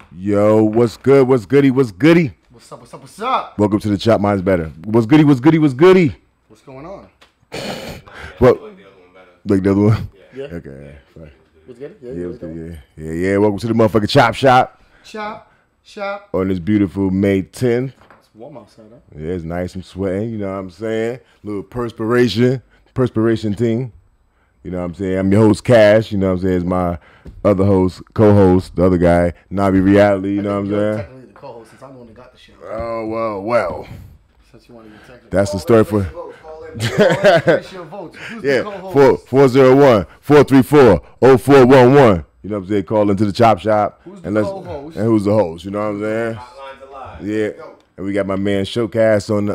Yo, what's good? What's goody? What's goody? What's up? What's up? What's up? Welcome to the Chop Mine's Better. What's goody? What's goody? What's goody? What's going on? What? Like the other one? Yeah. Okay. Fine. What's good? Yeah, what's good? Yeah. Welcome to the motherfucking Chopp Shop Chop. on this beautiful May 10th. It's warm outside, huh? Yeah, it's nice. I'm sweating. You know what I'm saying? Little perspiration thing. You know what I'm saying? I'm your host, Kash. You know what I'm saying? It's my other host, co-host, the other guy, Nahbi Reality. You know what I'm saying? Technically the co-host, since I'm the one that got the show. Oh, well. Since you want to be technical. That's the story for... Who's your votes? Who's the co-host? 401-434-0411. You know what I'm saying? Call into the Chop Shop. Who's the co-host? And who's the host? You know what I'm saying? Hotlines alive. Yeah. And we got my man Showcast on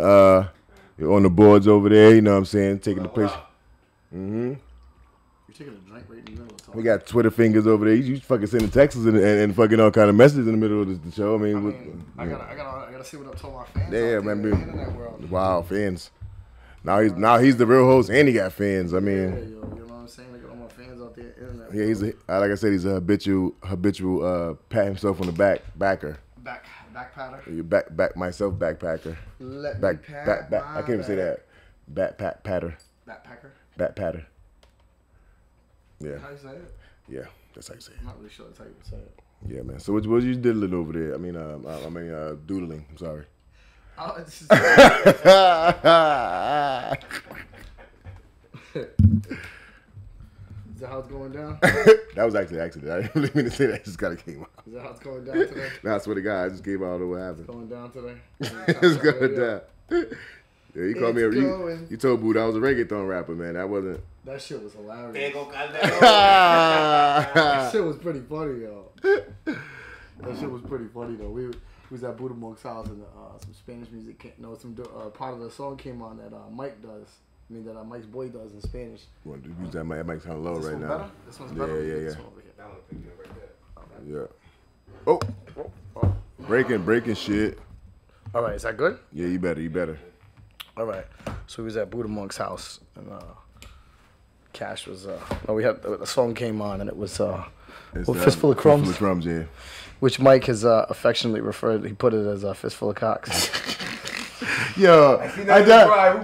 the boards over there. You know what I'm saying? Taking the place. You're taking a drink right in the middle of talking. We got Twitter fingers over there. You fucking sending texts and fucking all kind of messages in the middle of the show. I gotta see what I told my fans. Yeah, out man. there in the internet world. Wow, fans. Now he's the real host and he got fans. I mean, Yeah, you know what I'm saying? I got all my fans out there in the internet. yeah, like I said, he's a habitual pat himself on the backer. Back patter. You back myself backpacker. Back. I can't even say that. Patter. Backpacker. Back patter. Yeah. How you say it? Yeah, that's how you say it. I'm not really sure that's how you would say it. Yeah, man. So what you diddling over there? I mean, doodling. I'm sorry. Oh, it's just... Is that how it's going down? That was actually an accident. I didn't really mean to say that. It just kind of came out. Is that how it's going down today? Nah, I swear to God, I just came out. I don't know what happened. Going down today? It's going down. Yeah, you called me you told Boo that I was a reggaeton rapper, man. That wasn't. That shit was hilarious. That That shit was pretty funny, yo. That shit was pretty funny, though. We was at Buddha Monk's house and some Spanish music part of the song came on that Mike does. I mean, that Mike's boy does in Spanish. Well, dude, use that mic's kind of low right now. Better? This one's better? Yeah. This one over here. Yeah. Oh. Breaking shit. All right, is that good? Yeah, you better. All right. So we was at Buddha Monk's house and Kash was we had the song came on and it was Fistful of Crumbs. Fistful of Crumbs, yeah. Which Mike has affectionately referred. He put it as a fistful of cocks. Yo, I thought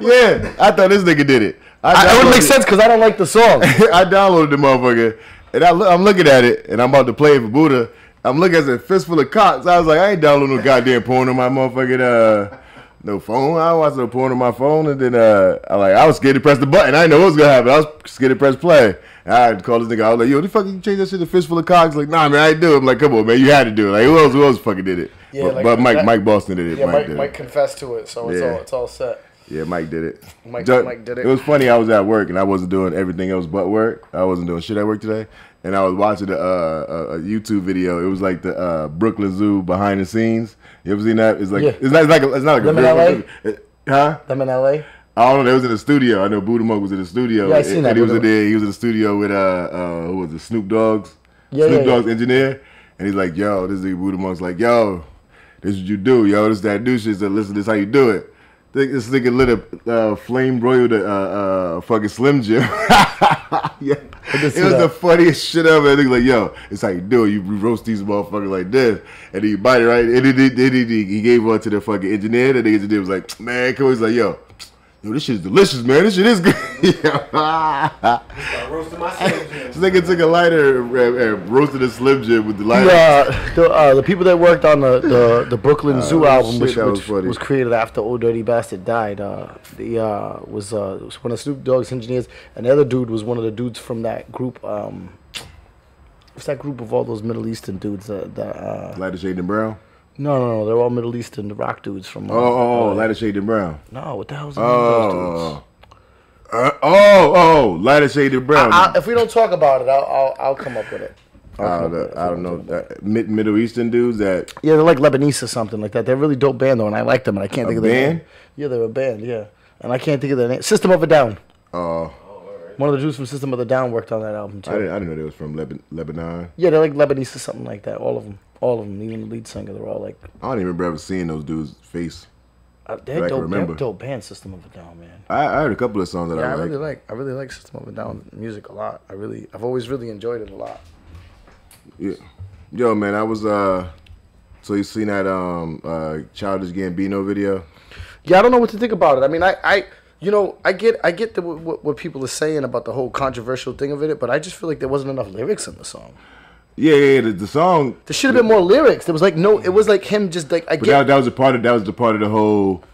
this nigga did it. It would make sense because I don't like the song. I downloaded the motherfucker, and I'm looking at it, and I'm about to play it for Buddha. I'm looking at a fistful of cocks. I was like, I ain't downloading no goddamn porn on my motherfucking no phone. I watched no porn on my phone, and then I was scared to press the button. I didn't know what was gonna happen. I was scared to press play. And I called this nigga. I was like, yo, the fuck you change that shit to fistful of cocks? Like, nah, man, I didn't do it. I'm like, come on, man, you had to do it. Like, who else fucking did it? Yeah, but Mike Boston did it. Yeah, Mike confessed to it, so it's all set. Yeah, Mike did it. Mike did it. It was funny. I was at work and I wasn't doing everything else but work. I wasn't doing shit at work today, and I was watching a YouTube video. It was like the Brooklyn Zoo behind the scenes. You ever seen that? It's like it's not like Them in LA? Huh? Them in LA? I don't know. They was in the studio. I know Buddha Monk was in the studio. Yeah, I seen that. And he was in there. He was in the studio with who was it? Snoop Dogg's engineer. And he's like, yo, this is Buddha Monk's like, yo, this is what you do, yo. This that do shit. So listen, this how you do it. This nigga lit a flame broiled fucking Slim Jim. Yeah. It was the funniest shit ever. And he's like, yo, it's how you do it. You roast these motherfuckers like this. And he bite it right. And he gave one to the fucking engineer. And the engineer was like, man, come on. He's like, yo, this shit is delicious, man. This shit is good. roasting my Slim Jim. This nigga took a lighter and roasted a Slim Jim with the lighter. The people that worked on the Brooklyn Zoo album, which was created after Old Dirty Bastard died, was one of Snoop Dogg's engineers, and the other dude was one of the dudes from that group. What's that group of all those Middle Eastern dudes? Lighter shade and brown. No, they're all Middle Eastern, the rock dudes from. Lighter shade and brown. No, what the hell's the name of those dudes? Lighter shade and brown. If we don't talk about it, I'll come up with it. I don't know. Middle Eastern dudes that. Yeah, they're like Lebanese or something like that. They're a really dope band though, and I like them, and I can't think of their name. Yeah, they're a band. Yeah, and I can't think of their name. System of a Down. One of the dudes from System of a Down worked on that album too. I didn't know they was from Lebanon. Yeah, they're like Lebanese or something like that. All of them. Even the lead singer, they're all like. I don't even remember ever seeing those dudes' face. They're dope band, System of a Down, man. I heard a couple of songs that I like. I really like System of a Down music a lot. I've always really enjoyed it a lot. Yeah, yo, man, I was So you seen that Childish Gambino video? Yeah, I don't know what to think about it. I mean, I get what people are saying about the whole controversial thing of it, but I just feel like there wasn't enough lyrics in the song. Yeah, the song. There should have been more lyrics. There was like no. It was like him just like. That was a part of the whole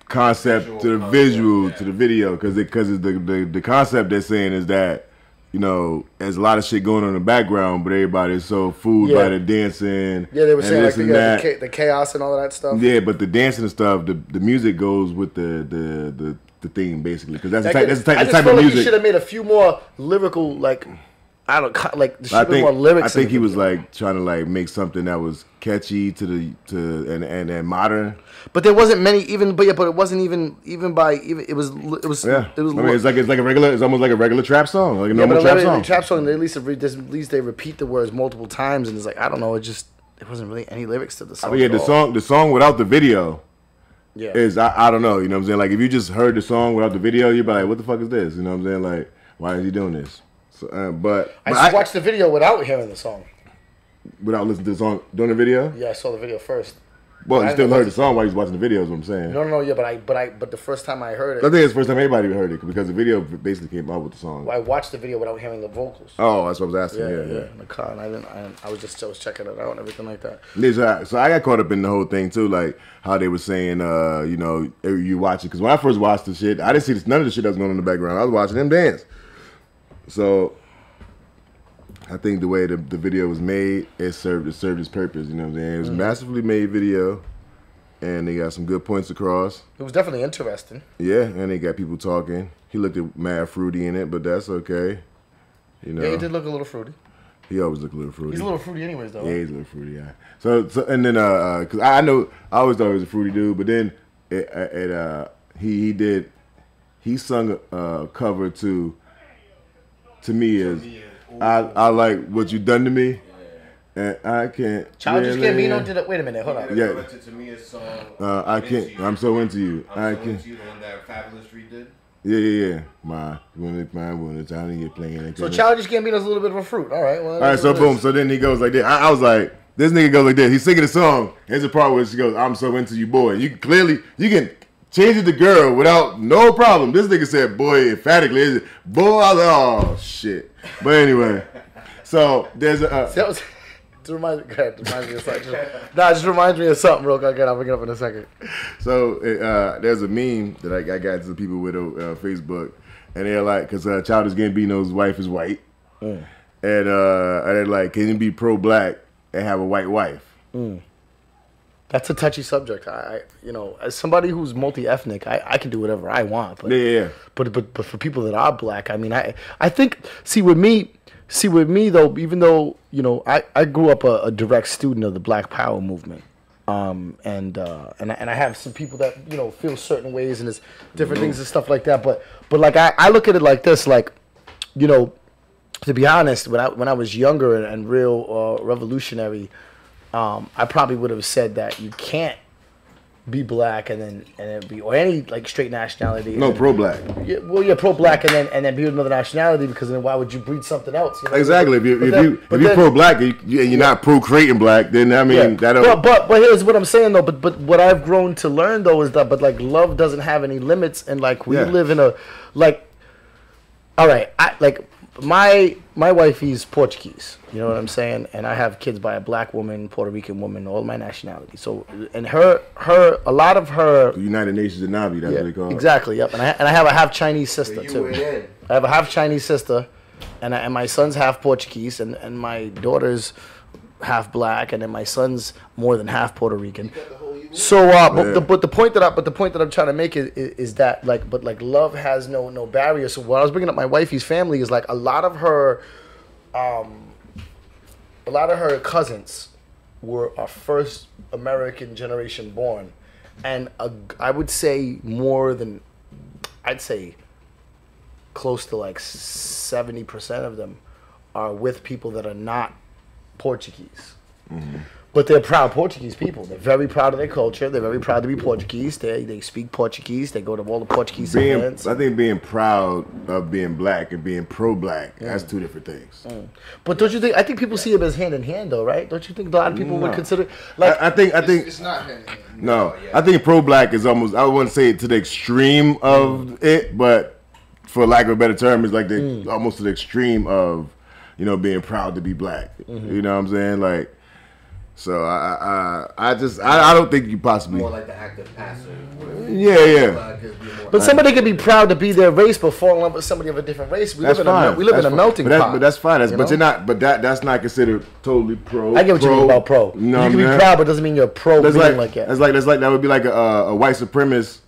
concept to the visual to the video because the concept they're saying is that. You know, there's a lot of shit going on in the background, but everybody's so fooled by the dancing. Yeah, they were saying like the chaos and all of that stuff. Yeah, but the dancing and stuff, the music goes with the theme basically, because that's the type of music. I just feel like you should have made a few more lyrical, like I don't like. There should be more lyrics. I think he was like trying to like make something that was catchy and modern. But there wasn't many even. But it wasn't even by even. It was. Yeah. I mean, it's like a regular. It's almost like a regular trap song, like a normal trap song. Trap song. At least they repeat the words multiple times, and it's like I don't know. There wasn't really any lyrics to the song. Oh yeah, the song without the video. Yeah. Is I don't know. You know what I'm saying? Like if you just heard the song without the video, you'd be like, what the fuck is this? You know what I'm saying? Like why is he doing this? So, but I watched the video without hearing the song. Without listening to the song during the video? Yeah, I saw the video first. Well, you still heard the song while you was watching the video, is what I'm saying. No, yeah, but the first time I heard it, I think it's the first time anybody heard it because the video basically came out with the song. Well, I watched the video without hearing the vocals. Oh, that's what I was asking. Yeah. In the car, and I was checking it out and everything like that. So I got caught up in the whole thing too, like how they were saying, you know, you watch it because when I first watched the shit, I didn't see none of the shit that was going on in the background. I was watching them dance. So I think the way the video was made, it served its purpose. You know what I'm saying? It was a massively made video, and they got some good points across. It was definitely interesting. Yeah, and they got people talking. He looked at mad fruity in it, but that's okay. You know. Yeah, he did look a little fruity. He always look a little fruity. He's a little fruity anyways, though. Yeah, he's a little fruity. Yeah. So and then cause I always thought he was a fruity dude, but then he sung a cover to me is. I like what you done to me, and I can't. Childish Gambino did it. Wait a minute, hold on. Yeah. To me, a song. I can't. I'm so into you. I can't. The one that Fabulous redid. Yeah. My time you playing. So Childish Gambino's a little bit of a fruit. All right. Well, all right. So boom. So then he goes like this. I was like, this nigga goes like this. He's singing a song. Here's a part where she goes, "I'm so into you, boy." You can change it to girl without no problem. This nigga said, boy, emphatically. Boy, I was like, oh, shit. But anyway, so there's a... it just reminds me of something. Nah, it just reminds me of something real quick. I'll bring it up in a second. So there's a meme that I got to people with on Facebook, and they're like, because Childish Gambino's wife is white, and they're like, can you be pro-black and have a white wife? That's a touchy subject. As somebody who's multi-ethnic, I can do whatever I want. But, yeah. But for people that are black, I mean, I think with me though, even though I grew up a direct student of the Black Power movement, and I have some people that feel certain ways and there's different things and stuff like that. But like I look at it like this, like to be honest, when I was younger and real revolutionary. I probably would have said that you can't be black and then be or any like straight nationality. No, pro-black. Yeah, well, pro-black and then be with another nationality because then why would you breed something else? Exactly. If you're pro-black and you're not pro-creating black, then I mean that'll. But here's what I'm saying though. But what I've grown to learn though is that like love doesn't have any limits and like we live in a like. All right, my wifey's Portuguese, you know what I'm saying, and I have kids by a black woman, Puerto Rican woman, all my nationality. So, and a lot of her the United Nations of Nahbi, that's what they call it. Exactly, yep. And I have a half Chinese sister too. I have a half Chinese sister, and my son's half Portuguese, and my daughter's half black, and then my son's more than half Puerto Rican. So, but the point that I'm trying to make is that like love has no barrier. So when I was bringing up my wifey's family is like a lot of her cousins were our first American generation born, and I would say I'd say close to like 70% of them are with people that are not Portuguese. Mm-hmm. But they're proud Portuguese people. They're very proud of their culture. They're very proud to be Portuguese. They speak Portuguese. They go to all the Portuguese events. I think being proud of being black and being pro-black, that's two different things. But don't you think? I think people see it as hand in hand, though, right? Don't you think a lot of people would consider? Like, I think it's not hand in hand. No, I think pro-black is almost. I wouldn't say it to the extreme of it, but for lack of a better term, it's like almost to the extreme of, being proud to be black. You know what I'm saying? Like. So I don't think you possibly more like the active passive. Yeah. But somebody could be proud to be their race, but fall in love with somebody of a different race. We live in a melting pot. But that's fine. But you're not. But that's not considered totally pro. I get what you mean about pro. You can be proud, but doesn't mean you're pro. That's like that would be like a white supremacist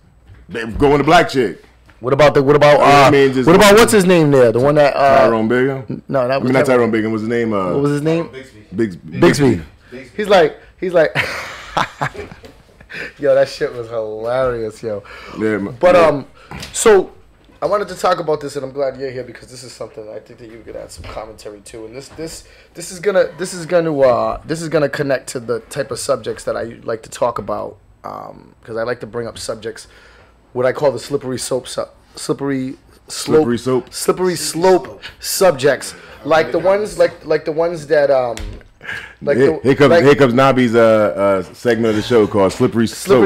going to black chick. What about what's his name there? The one that Tyrone Biggum? No, that was not Tyrone Biggum. What's his name? What was his name? Bixby. He's like, yo, that shit was hilarious, yo. Yeah, but so I wanted to talk about this, and I'm glad you're here because this is something I think that you could add some commentary to, and this is gonna connect to the type of subjects that I like to talk about, because I like to bring up subjects, what I call the slippery slope subjects, like the ones that here comes Nahbi's segment of the show called Slippery Soap.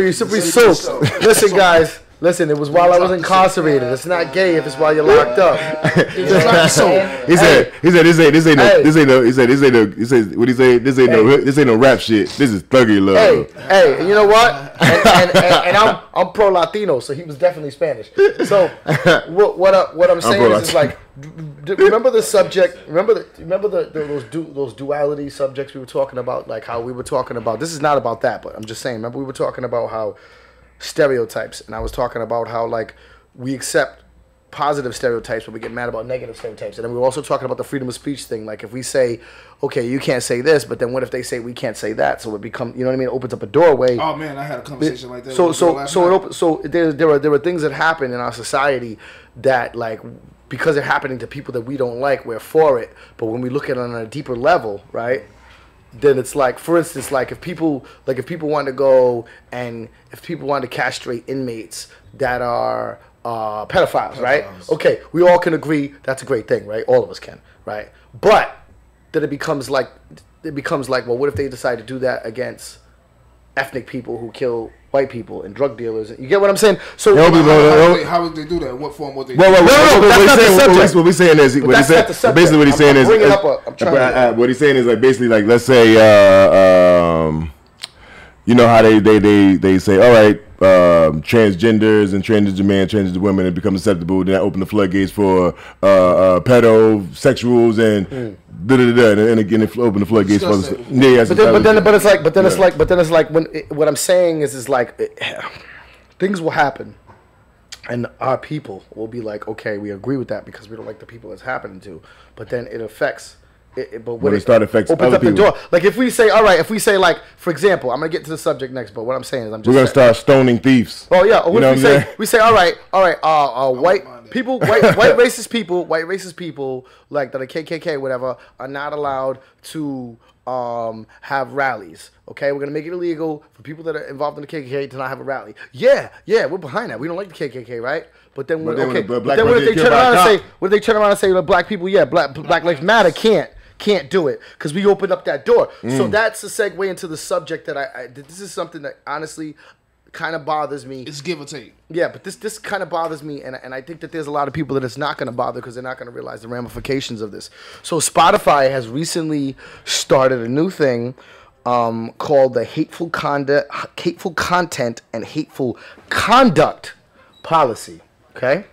Listen, guys. Listen, it was while I was incarcerated. It's not gay if it's while you're locked up. He said, this ain't no rap shit. This is thuggy love. Hey, you know what? And I'm pro Latino, so he was definitely Spanish. So what I'm saying is like, remember the subject? Remember those duality subjects we were talking about? Like how we were talking about. This is not about that, but I'm just saying. Remember we were talking about how stereotypes, and I was talking about how like we accept positive stereotypes but we get mad about negative stereotypes, and then we were also talking about the freedom of speech thing. Like if we say, okay, you can't say this, but then what if they say we can't say that? So it becomes, you know what I mean, it opens up a doorway. Oh man, I had a conversation like that. So there are things that happen in our society that, like, because they're happening to people that we don't like, we're for it, but when we look at it on a deeper level, right, then it's like, for instance, like if people want to go and if people want to castrate inmates that are pedophiles, right? Okay, we all can agree that's a great thing, right? All of us can, right? But then it becomes like, well, what if they decide to do that against ethnic people who kill white people and drug dealers? You get what I'm saying? So how would they do that? In what form would they? What we're saying is, basically what he's saying is, what he's saying is like basically like, let's say, you know how they say, all right, transgenders and transgender men, transgender women, it become acceptable. Then that open the floodgates for pedosexuals and and again it open the floodgates for but then it's like when what I'm saying is like things will happen and our people will be like, okay, we agree with that because we don't like the people it's happening to, but then it affects. But when it start affecting other people, the door. Like if we say, all right, like, for example, I'm gonna get to the subject next, but what I'm saying is, we're gonna start stoning thieves. Oh yeah, or we say, all right, white racist people, like that are KKK, whatever, are not allowed to have rallies. Okay, we're gonna make it illegal for people that are involved in the KKK to not have a rally. Yeah, we're behind that. We don't like the KKK, right? But then, what if they turn around and say, black people, Black Lives Matter can't do it because we opened up that door. So that's a segue into the subject that this is something that honestly kind of bothers me. It's give or take. Yeah, but this kind of bothers me, and I think that there's a lot of people that it's not going to bother because they're not going to realize the ramifications of this. So Spotify has recently started a new thing called the hateful content and hateful conduct policy. Okay?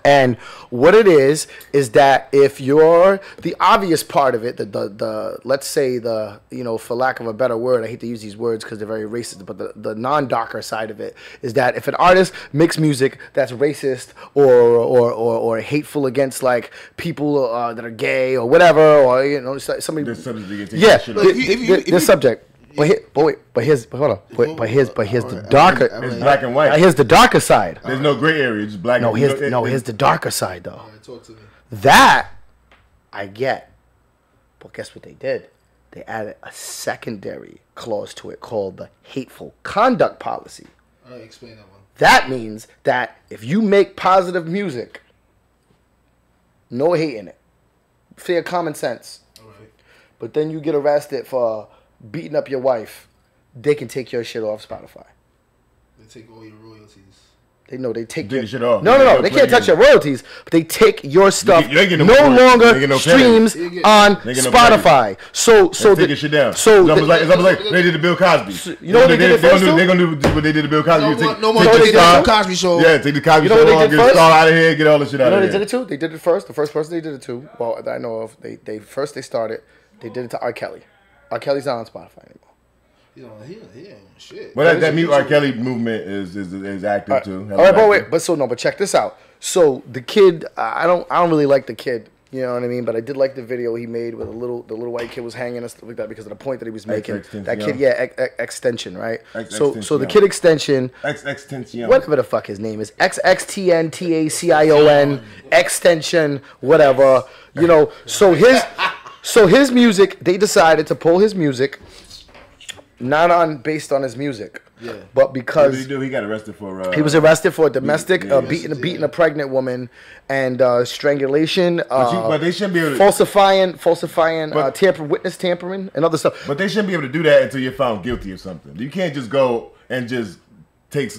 And what it is that if you're the obvious part of it, the let's say for lack of a better word, I hate to use these words because they're very racist, but the non-darker side of it is that if an artist makes music that's racist or hateful against like people that are gay or whatever, or somebody, this subject. But here's the darker. It's black and white. Here's the darker side. There's no gray area. It's black and white. Here's the darker side though. Talk to me. That I get. But guess what they did? they added a secondary clause to it called the hateful conduct policy. All right, explain that one. That means that if you make positive music, no hate in it, fair common sense, all right, but then you get arrested for beating up your wife, they can take your shit off Spotify. they take all your royalties. They take your shit off. No. They can't touch your royalties, but they take your stuff. You ain't getting no longer no streams on Spotify. So take your shit down. So it's almost like they did to Bill Cosby. You know what they did first? They're gonna do what they did to Bill Cosby. No more take the Cosby Show. Yeah, take the Cosby Show off, get the star out of here, get all the shit out of here. You know they did it too? They did it first. The first person they did it to, well, that I know of, they started, they did it to R. Kelly. R. Kelly's not on Spotify anymore. Shit. Well, that mute R. Kelly movement is active too. All right, but check this out. So the kid, I don't really like the kid. You know what I mean? But I did like the video he made with the little white kid was hanging and stuff like that because of the point that he was making. That kid, extension, right? So the kid extension, whatever the fuck his name is, XXTNTACION, extension, whatever. You know, so his music, they decided to pull his music. Not based on his music, but because what did he do? He got arrested for. He was arrested for domestic beating a pregnant woman and strangulation. But they shouldn't be able to falsifying, witness tampering, and other stuff. But they shouldn't be able to do that until you're found guilty of something. You can't just go and just take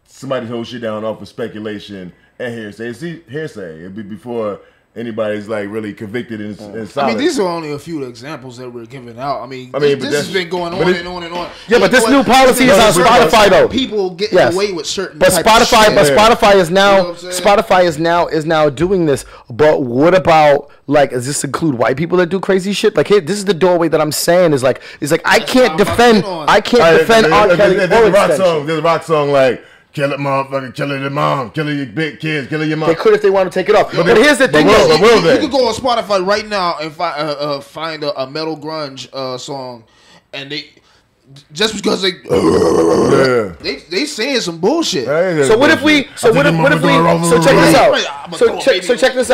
somebody's whole shit down off of speculation and hearsay. See, hearsay. It'd be before anybody's like really convicted and solid. I mean, these are only a few examples that we're giving out. I mean this has been going on and on and on. Yeah, but this new policy is on Spotify though. People getting away with certain. But Spotify is now doing this. But what about does this include white people that do crazy shit? Like, hey, this is the doorway that I'm saying is like I can't defend R. Kelly. There's a rock song like. Kill it, motherfucker. Kill it, your mom. Kill it, your big kids. Kill it, your mom. They could if they want to take it off. But here's the thing. You could go on Spotify right now and find a metal grunge song, and they just because they saying some bullshit. So what if we? So check this out. So check this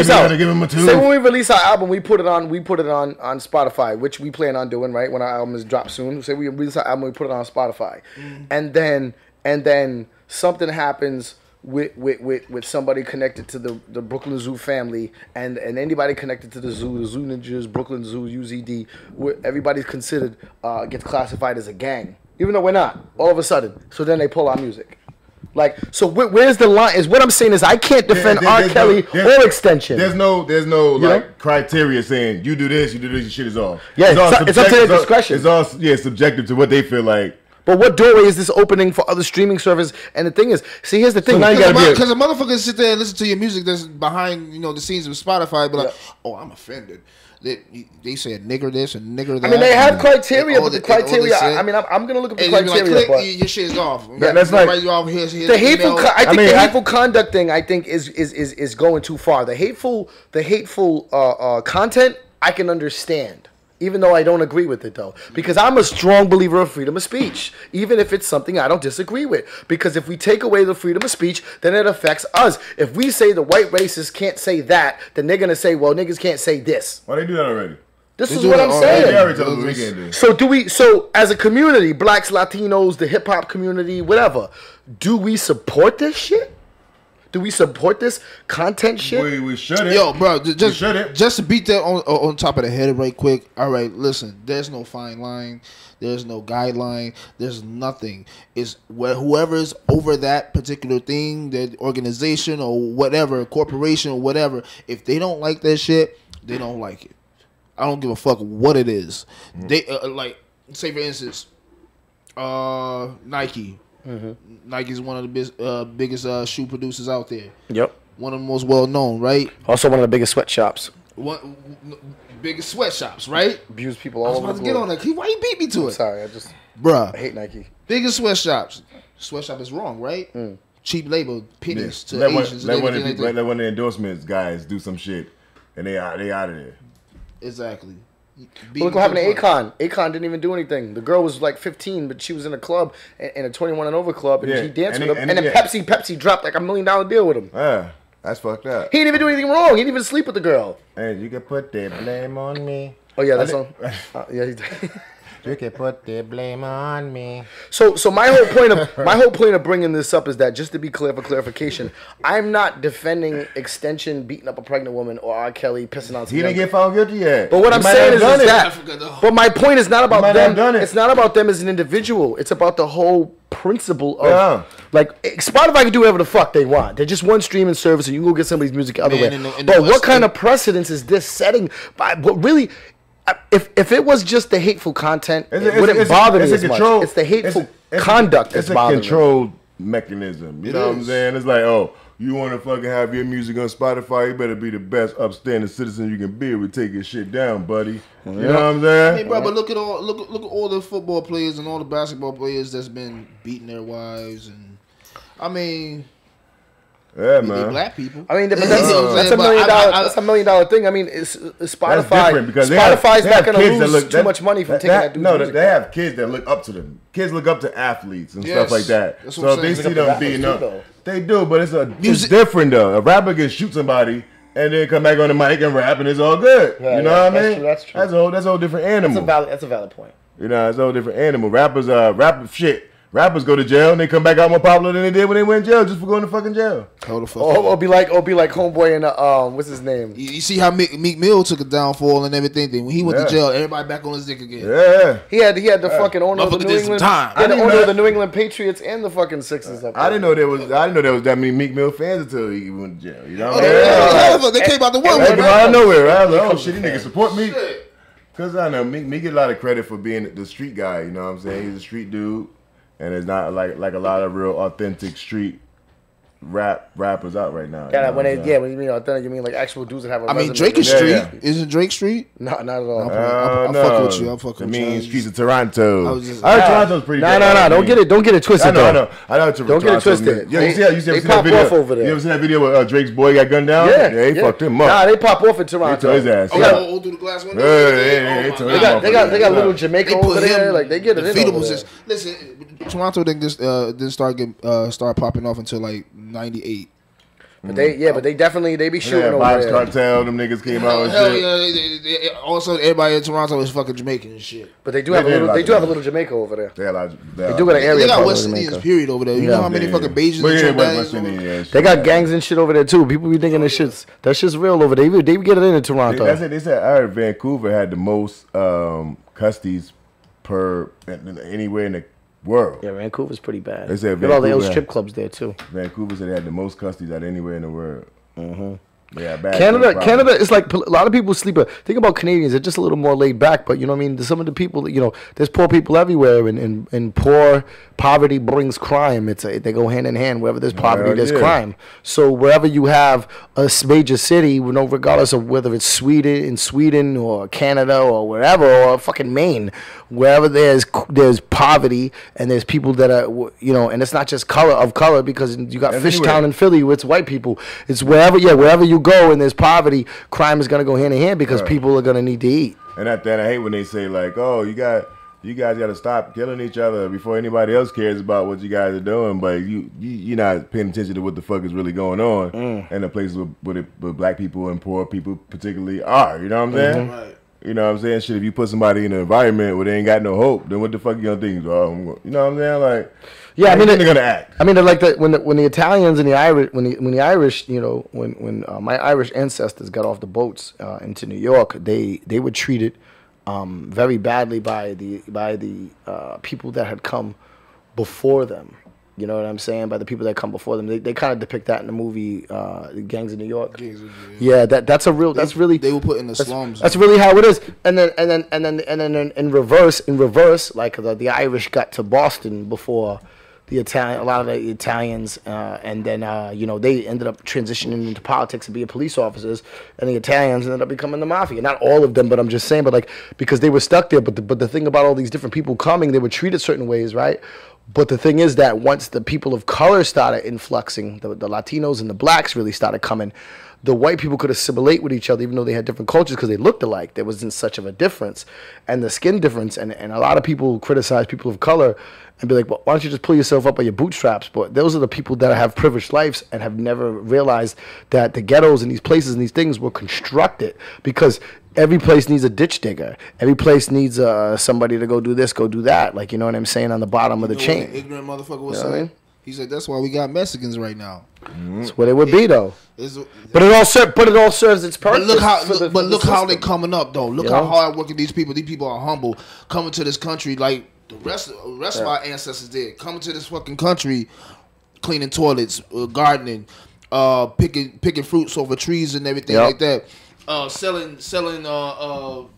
out. Say when we release our album, we put it on Spotify, which we plan on doing right when our album is dropped soon. Say we release our album, we put it on Spotify, and then something happens with somebody connected to the Brooklyn Zoo family and anybody connected to the Zoo Ninjas, Brooklyn Zoo, UZD, everybody's considered, gets classified as a gang. Even though we're not, all of a sudden. So then they pull our music. Like, so where's the line? Is what I'm saying is I can't defend R. Kelly or extension. There's no criteria saying you do this, your shit is off. Yeah, it's up to their discretion. It's all subjective to what they feel like. But what doorway is this opening for other streaming services? And the thing is, here's the thing. Because a motherfucker sit there and listen to your music that's behind, the scenes of Spotify, but like, oh, I'm offended. They say a nigger this and nigger that. I mean, they have criteria, but the criteria. I'm gonna look up the criteria. But your shit is off. That's like the hateful. The hateful conduct thing. I think is going too far. The hateful content. I can understand. Even though I don't agree with it, though. Because I'm a strong believer of freedom of speech. Even if it's something I don't disagree with. Because if we take away the freedom of speech, then it affects us. If we say the white racists can't say that, then they're going to say, well, niggas can't say this. Well, they do that already. This is what I'm saying. So as a community, blacks, Latinos, the hip-hop community, whatever, do we support this shit? Do we support this content shit? We shouldn't. Yo, bro, just to beat that on top of the head right quick. All right, listen, there's no fine line. There's no guideline. There's nothing. It's whoever's over that particular thing, that organization or whatever, corporation or whatever, if they don't like that shit, they don't like it. I don't give a fuck what it is. They like, say for instance, Nike. Mm-hmm. Nike's one of the biggest shoe producers out there. Yep. One of the most well known, right? Also one of the biggest sweatshops. Biggest sweatshops, right? Abuse people all over the world. I was about to get on that. Why you beat me to it? Sorry, Bruh. I hate Nike. Biggest sweatshops. Sweatshop is wrong, right? Cheap labor, pennies to Asians. Let one of the endorsements guys do some shit, and they out of there. Exactly. Look what happened to Akon. Akon didn't even do anything. The girl was like 15, but she was in a club, in a 21 and over club, and she danced with him. And then Pepsi dropped like $1 million deal with him. Yeah, that's fucked up. He didn't even do anything wrong. He didn't even sleep with the girl. Hey, you can put that blame on me. Oh yeah, that song. Yeah. You can put the blame on me. So my whole point of bringing this up is that, just to be clear for clarification, I'm not defending Extension beating up a pregnant woman or R. Kelly pissing on some. He didn't get found guilty yet. But what I'm saying is that. But my point is not about them. It's not about them as an individual. It's about the whole principle of like Spotify can do whatever the fuck they want. They're just one streaming service, and you can go get somebody's music other way. But what kind of precedence is this setting? By what really? If it was just the hateful content, it wouldn't bother me as much. It's the hateful conduct that's bothering me. It's a controlled mechanism. You know what I'm saying? It's like, oh, you want to fucking have your music on Spotify, you better be the best upstanding citizen you can be, or we take your shit down, buddy. You know what I'm saying? I mean, bro, but look at all the football players and all the basketball players that's been beating their wives, and I mean. Yeah, man. Black people. I mean, but that's $1 million. That's $1 million thing. I mean, it's Spotify. That's different because Spotify's not going to lose too much money from taking that dude's music. They have kids that look up to them. Kids look up to athletes and stuff like that. So if they see them beating up, they do. But it's different though. A rapper can shoot somebody and then come back on the mic and rap, and it's all good. You know what I mean? That's true. That's a whole different animal. That's a valid point. You know, it's a whole different animal. Rappers go to jail and they come back out more popular than they did when they went to jail just for going to fucking jail. Or be like Homeboy and what's his name? You see how Meek Mill took a downfall and everything. When he went to jail, everybody back on his dick again. Yeah, he had the fucking owner of the New England. The owner of the New England Patriots and the fucking Sixers. I didn't know there was that many Meek Mill fans until he went to jail. You know what I mean? They came out the one. They came out of nowhere. Right? I was like, oh shit, these niggas support me. Because I know Meek get a lot of credit for being the street guy. You know what I'm saying? He's a street dude. And it's not like a lot of real authentic street rappers out right now. Yeah, when you mean authentic, you mean like actual dudes that have a I mean, Drake is street. Yeah. Isn't Drake street? No, not at all. I'm fucking with you. I'm fucking with you. I mean, streets of Toronto. Toronto's pretty good. No. Don't get it twisted. I know. Don't get it twisted. Yeah, you ever seen that video? Over there. You ever seen that video where Drake's boy got gunned down? Yeah, he fucked him up. Nah, they pop off in Toronto. His ass. Oh, through the glass window. They got little Jamaica over there. Like they get it in. Listen, Toronto didn't start popping off until like '98. But they definitely be shooting over Vibes there. Cartel, them niggas came out and shit. Yeah, also, everybody in Toronto is fucking Jamaican and shit. But they do have a little Jamaica over there. They do got an area. They got West Indians period over there. You know how many fucking Bajans they got gangs and shit over there too. People be thinking that shit's real over there. They get it in Toronto. They said I heard Vancouver had the most custodies per anywhere in the world. Yeah, Vancouver's pretty bad. They said all those strip clubs there too. Vancouver said they had the most custodies out anywhere in the world. Mm-hmm. Yeah, bad. Canada is like a lot of people sleep. Think about Canadians; they're just a little more laid back. But you know what I mean. Some of the people, there's poor people everywhere, and poverty brings crime. They go hand in hand. Wherever there's poverty, there's crime. So wherever you have a major city, regardless of whether it's Sweden or Canada or wherever, or fucking Maine, wherever there's poverty and there's people that are and it's not just color because you got Fishtown in Philly where it's white people. It's wherever you go and there's poverty, crime is gonna go hand in hand because people are gonna need to eat. And I hate when they say like, oh, you guys got to stop killing each other before anybody else cares about what you guys are doing, but you're not paying attention to what the fuck is really going on and the places where black people and poor people particularly are. You know what I'm saying? Right. You know what I'm saying? Shit, if you put somebody in an environment where they ain't got no hope, then what the fuck you gonna think? You know what I'm saying? Like, yeah, I mean, they're gonna act. I mean, they're like that when the Italians and the Irish, when the Irish, when my Irish ancestors got off the boats into New York, they were treated very badly by the people that had come before them. You know what I'm saying? By the people that come before them, they kind of depict that in the movie Gangs of New York. Yeah, that's really they were put in the slums. That's really how it is. And then in reverse, like the Irish got to Boston before a lot of the Italians, and then they ended up transitioning into politics and being police officers, and the Italians ended up becoming the mafia. Not all of them, but I'm just saying, but like because they were stuck there. But the thing about all these different people coming, they were treated certain ways, right? But the thing is that once the people of color started influxing, the Latinos and the blacks really started coming, the white people could assimilate with each other, even though they had different cultures, because they looked alike. There wasn't such of a difference, and the skin difference. And a lot of people criticize people of color and be like, well, why don't you just pull yourself up by your bootstraps? But those are the people that have privileged lives and have never realized that the ghettos and these places and these things were constructed because every place needs a ditch digger. Every place needs somebody to go do this, go do that. Like, you know what I'm saying, on the bottom of the chain. What ignorant motherfucker was saying? I mean? He said that's why we got Mexicans right now. That's what it would be, though. But it all serves its purpose. But look how they coming up, though. Look how hard working these people. These people are humble, coming to this country like the rest of our ancestors did. Coming to this fucking country, cleaning toilets, gardening, picking fruits over trees and everything like that. Selling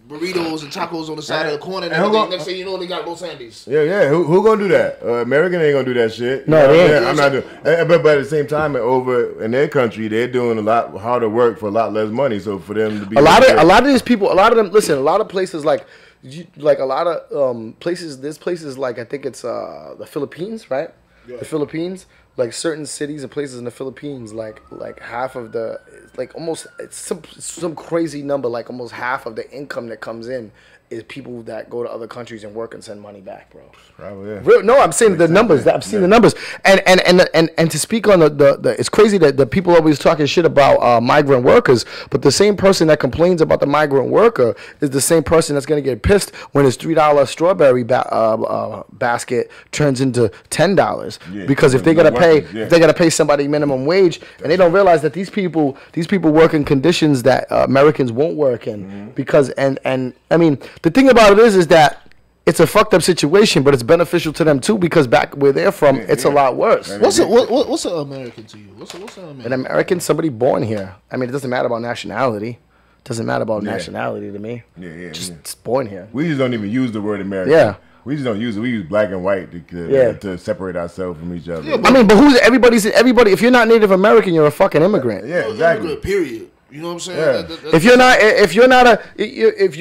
burritos and tacos on the side of the corner and everything. Next thing you know, they got Los Andes. Yeah. Who gonna do that? American ain't gonna do that shit. No, they ain't. I'm not doing. But at the same time, over in their country, they're doing a lot harder work for a lot less money. So for them to be a lot of these people, a lot of them. Listen, a lot of places like a lot of places. There's places like, I think it's the Philippines, right? Yeah. The Philippines. Like certain cities and places in the Philippines, like half of the, like almost, it's some crazy number, like almost half of the income that comes in is people that go to other countries and work and send money back, bro. Probably, yeah. No, I'm saying the numbers. I've seen the numbers, and to speak on the it's crazy that the people always talking shit about migrant workers, but the same person that complains about the migrant worker is the same person that's gonna get pissed when his $3 strawberry basket turns into $10, because if they gotta pay somebody minimum wage, and they don't realize that these people work in conditions that Americans won't work in, because and I mean, the thing about it is that it's a fucked up situation, but it's beneficial to them too, because back where they're from, it's a lot worse. What's an American to you? What's an American? An American, somebody born here. I mean, it doesn't matter about nationality. It doesn't matter about nationality to me. Just born here. We just don't even use the word American. Yeah. We just don't use it. We use black and white to separate ourselves from each other. Yeah, I mean, but everybody? If you're not Native American, you're a fucking immigrant. Yeah, exactly. Immigrant, period. You know what I'm saying? Yeah. If you're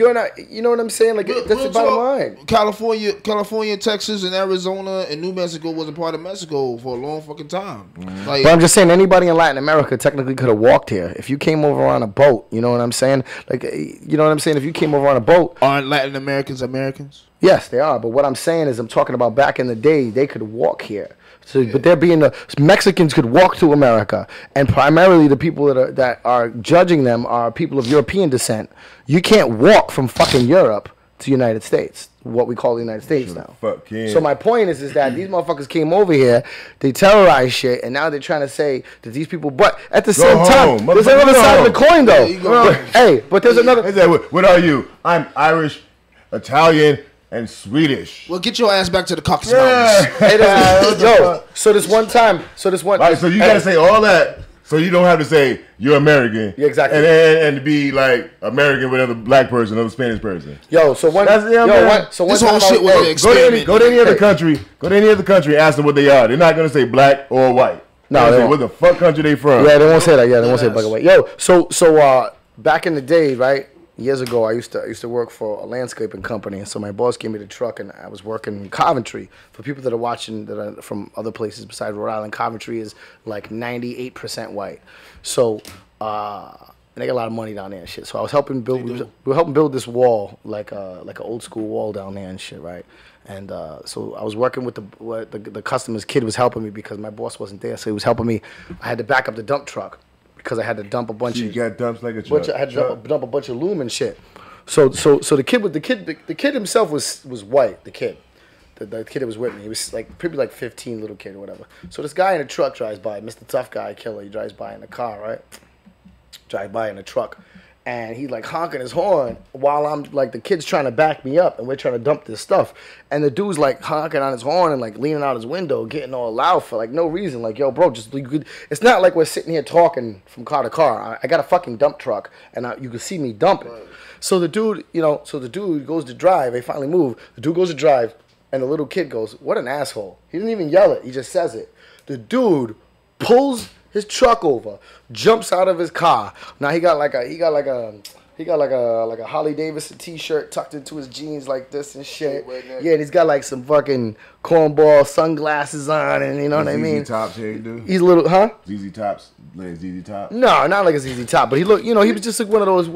not, you know what I'm saying? Like, that's the bottom line. California, Texas, and Arizona, and New Mexico wasn't part of Mexico for a long fucking time. Like, but I'm just saying, anybody in Latin America technically could have walked here. If you came over on a boat, you know what I'm saying? Like, you know what I'm saying? If you came over on a boat, aren't Latin Americans Americans? Yes, they are. But what I'm saying is, I'm talking about back in the day, they could walk here. So, but they're being Mexicans could walk to America, and primarily the people that are judging them are people of European descent. You can't walk from fucking Europe to the United States, what we call the United States now. So my point is that these motherfuckers came over here, they terrorized shit, and now they're trying to say that these people. But at the same time, there's another side of the coin, though. But there's another. What are you? I'm Irish, Italian, and Swedish. Well, get your ass back to the Caucasus Mountains. So this one time. Right, so you gotta say all that, so you don't have to say you're American. Yeah, exactly. And to be like American with another black person, another Spanish person. So one time, this whole shit was an experiment. Go to any other country. Go to any other country. Ask them what they are. They're not gonna say black or white. No, they say what the fuck country they from. Yeah, they won't say that. Yeah, they won't say black or white. So back in the day, right? Years ago, I used to work for a landscaping company, and so my boss gave me the truck, and I was working in Coventry. For people that are watching that are from other places besides Rhode Island, Coventry is like 98% white. So, and they got a lot of money down there and shit. So I was helping build. We were helping build this wall, like an old school wall down there and shit, right? And so I was working with the customer's kid was helping me because my boss wasn't there, so he was helping me. I had to back up the dump truck, because I had to dump a bunch of. You got dumps like a truck. I had to dump a bunch of loom and shit. So the kid himself was white. The kid that was with me, he was like probably like 15, little kid or whatever. So this guy in a truck drives by, Mr. Tough Guy Killer. He drives by in a car, right? Drive by in a truck, and he's like honking his horn while I'm like, the kid's trying to back me up, and we're trying to dump this stuff, and the dude's like honking on his horn and like leaning out his window, getting all loud for like no reason. Like, yo, bro, it's not like we're sitting here talking from car to car. I got a fucking dump truck, and you can see me dumping. Right. So the dude, goes to drive. They finally move. The dude goes to drive, and the little kid goes, "What an asshole!" He didn't even yell it. He just says it. The dude pulls his truck over, jumps out of his car. Now he got like a He got like a Harley Davidson t-shirt tucked into his jeans like this and shit. Yeah, and he's got like some fucking cornball sunglasses on, and you know what I mean. ZZ Tops here, dude. He's a little, huh? ZZ Tops, like ZZ Top. No, not like a ZZ Top, but he looked, you know, he was just like one of those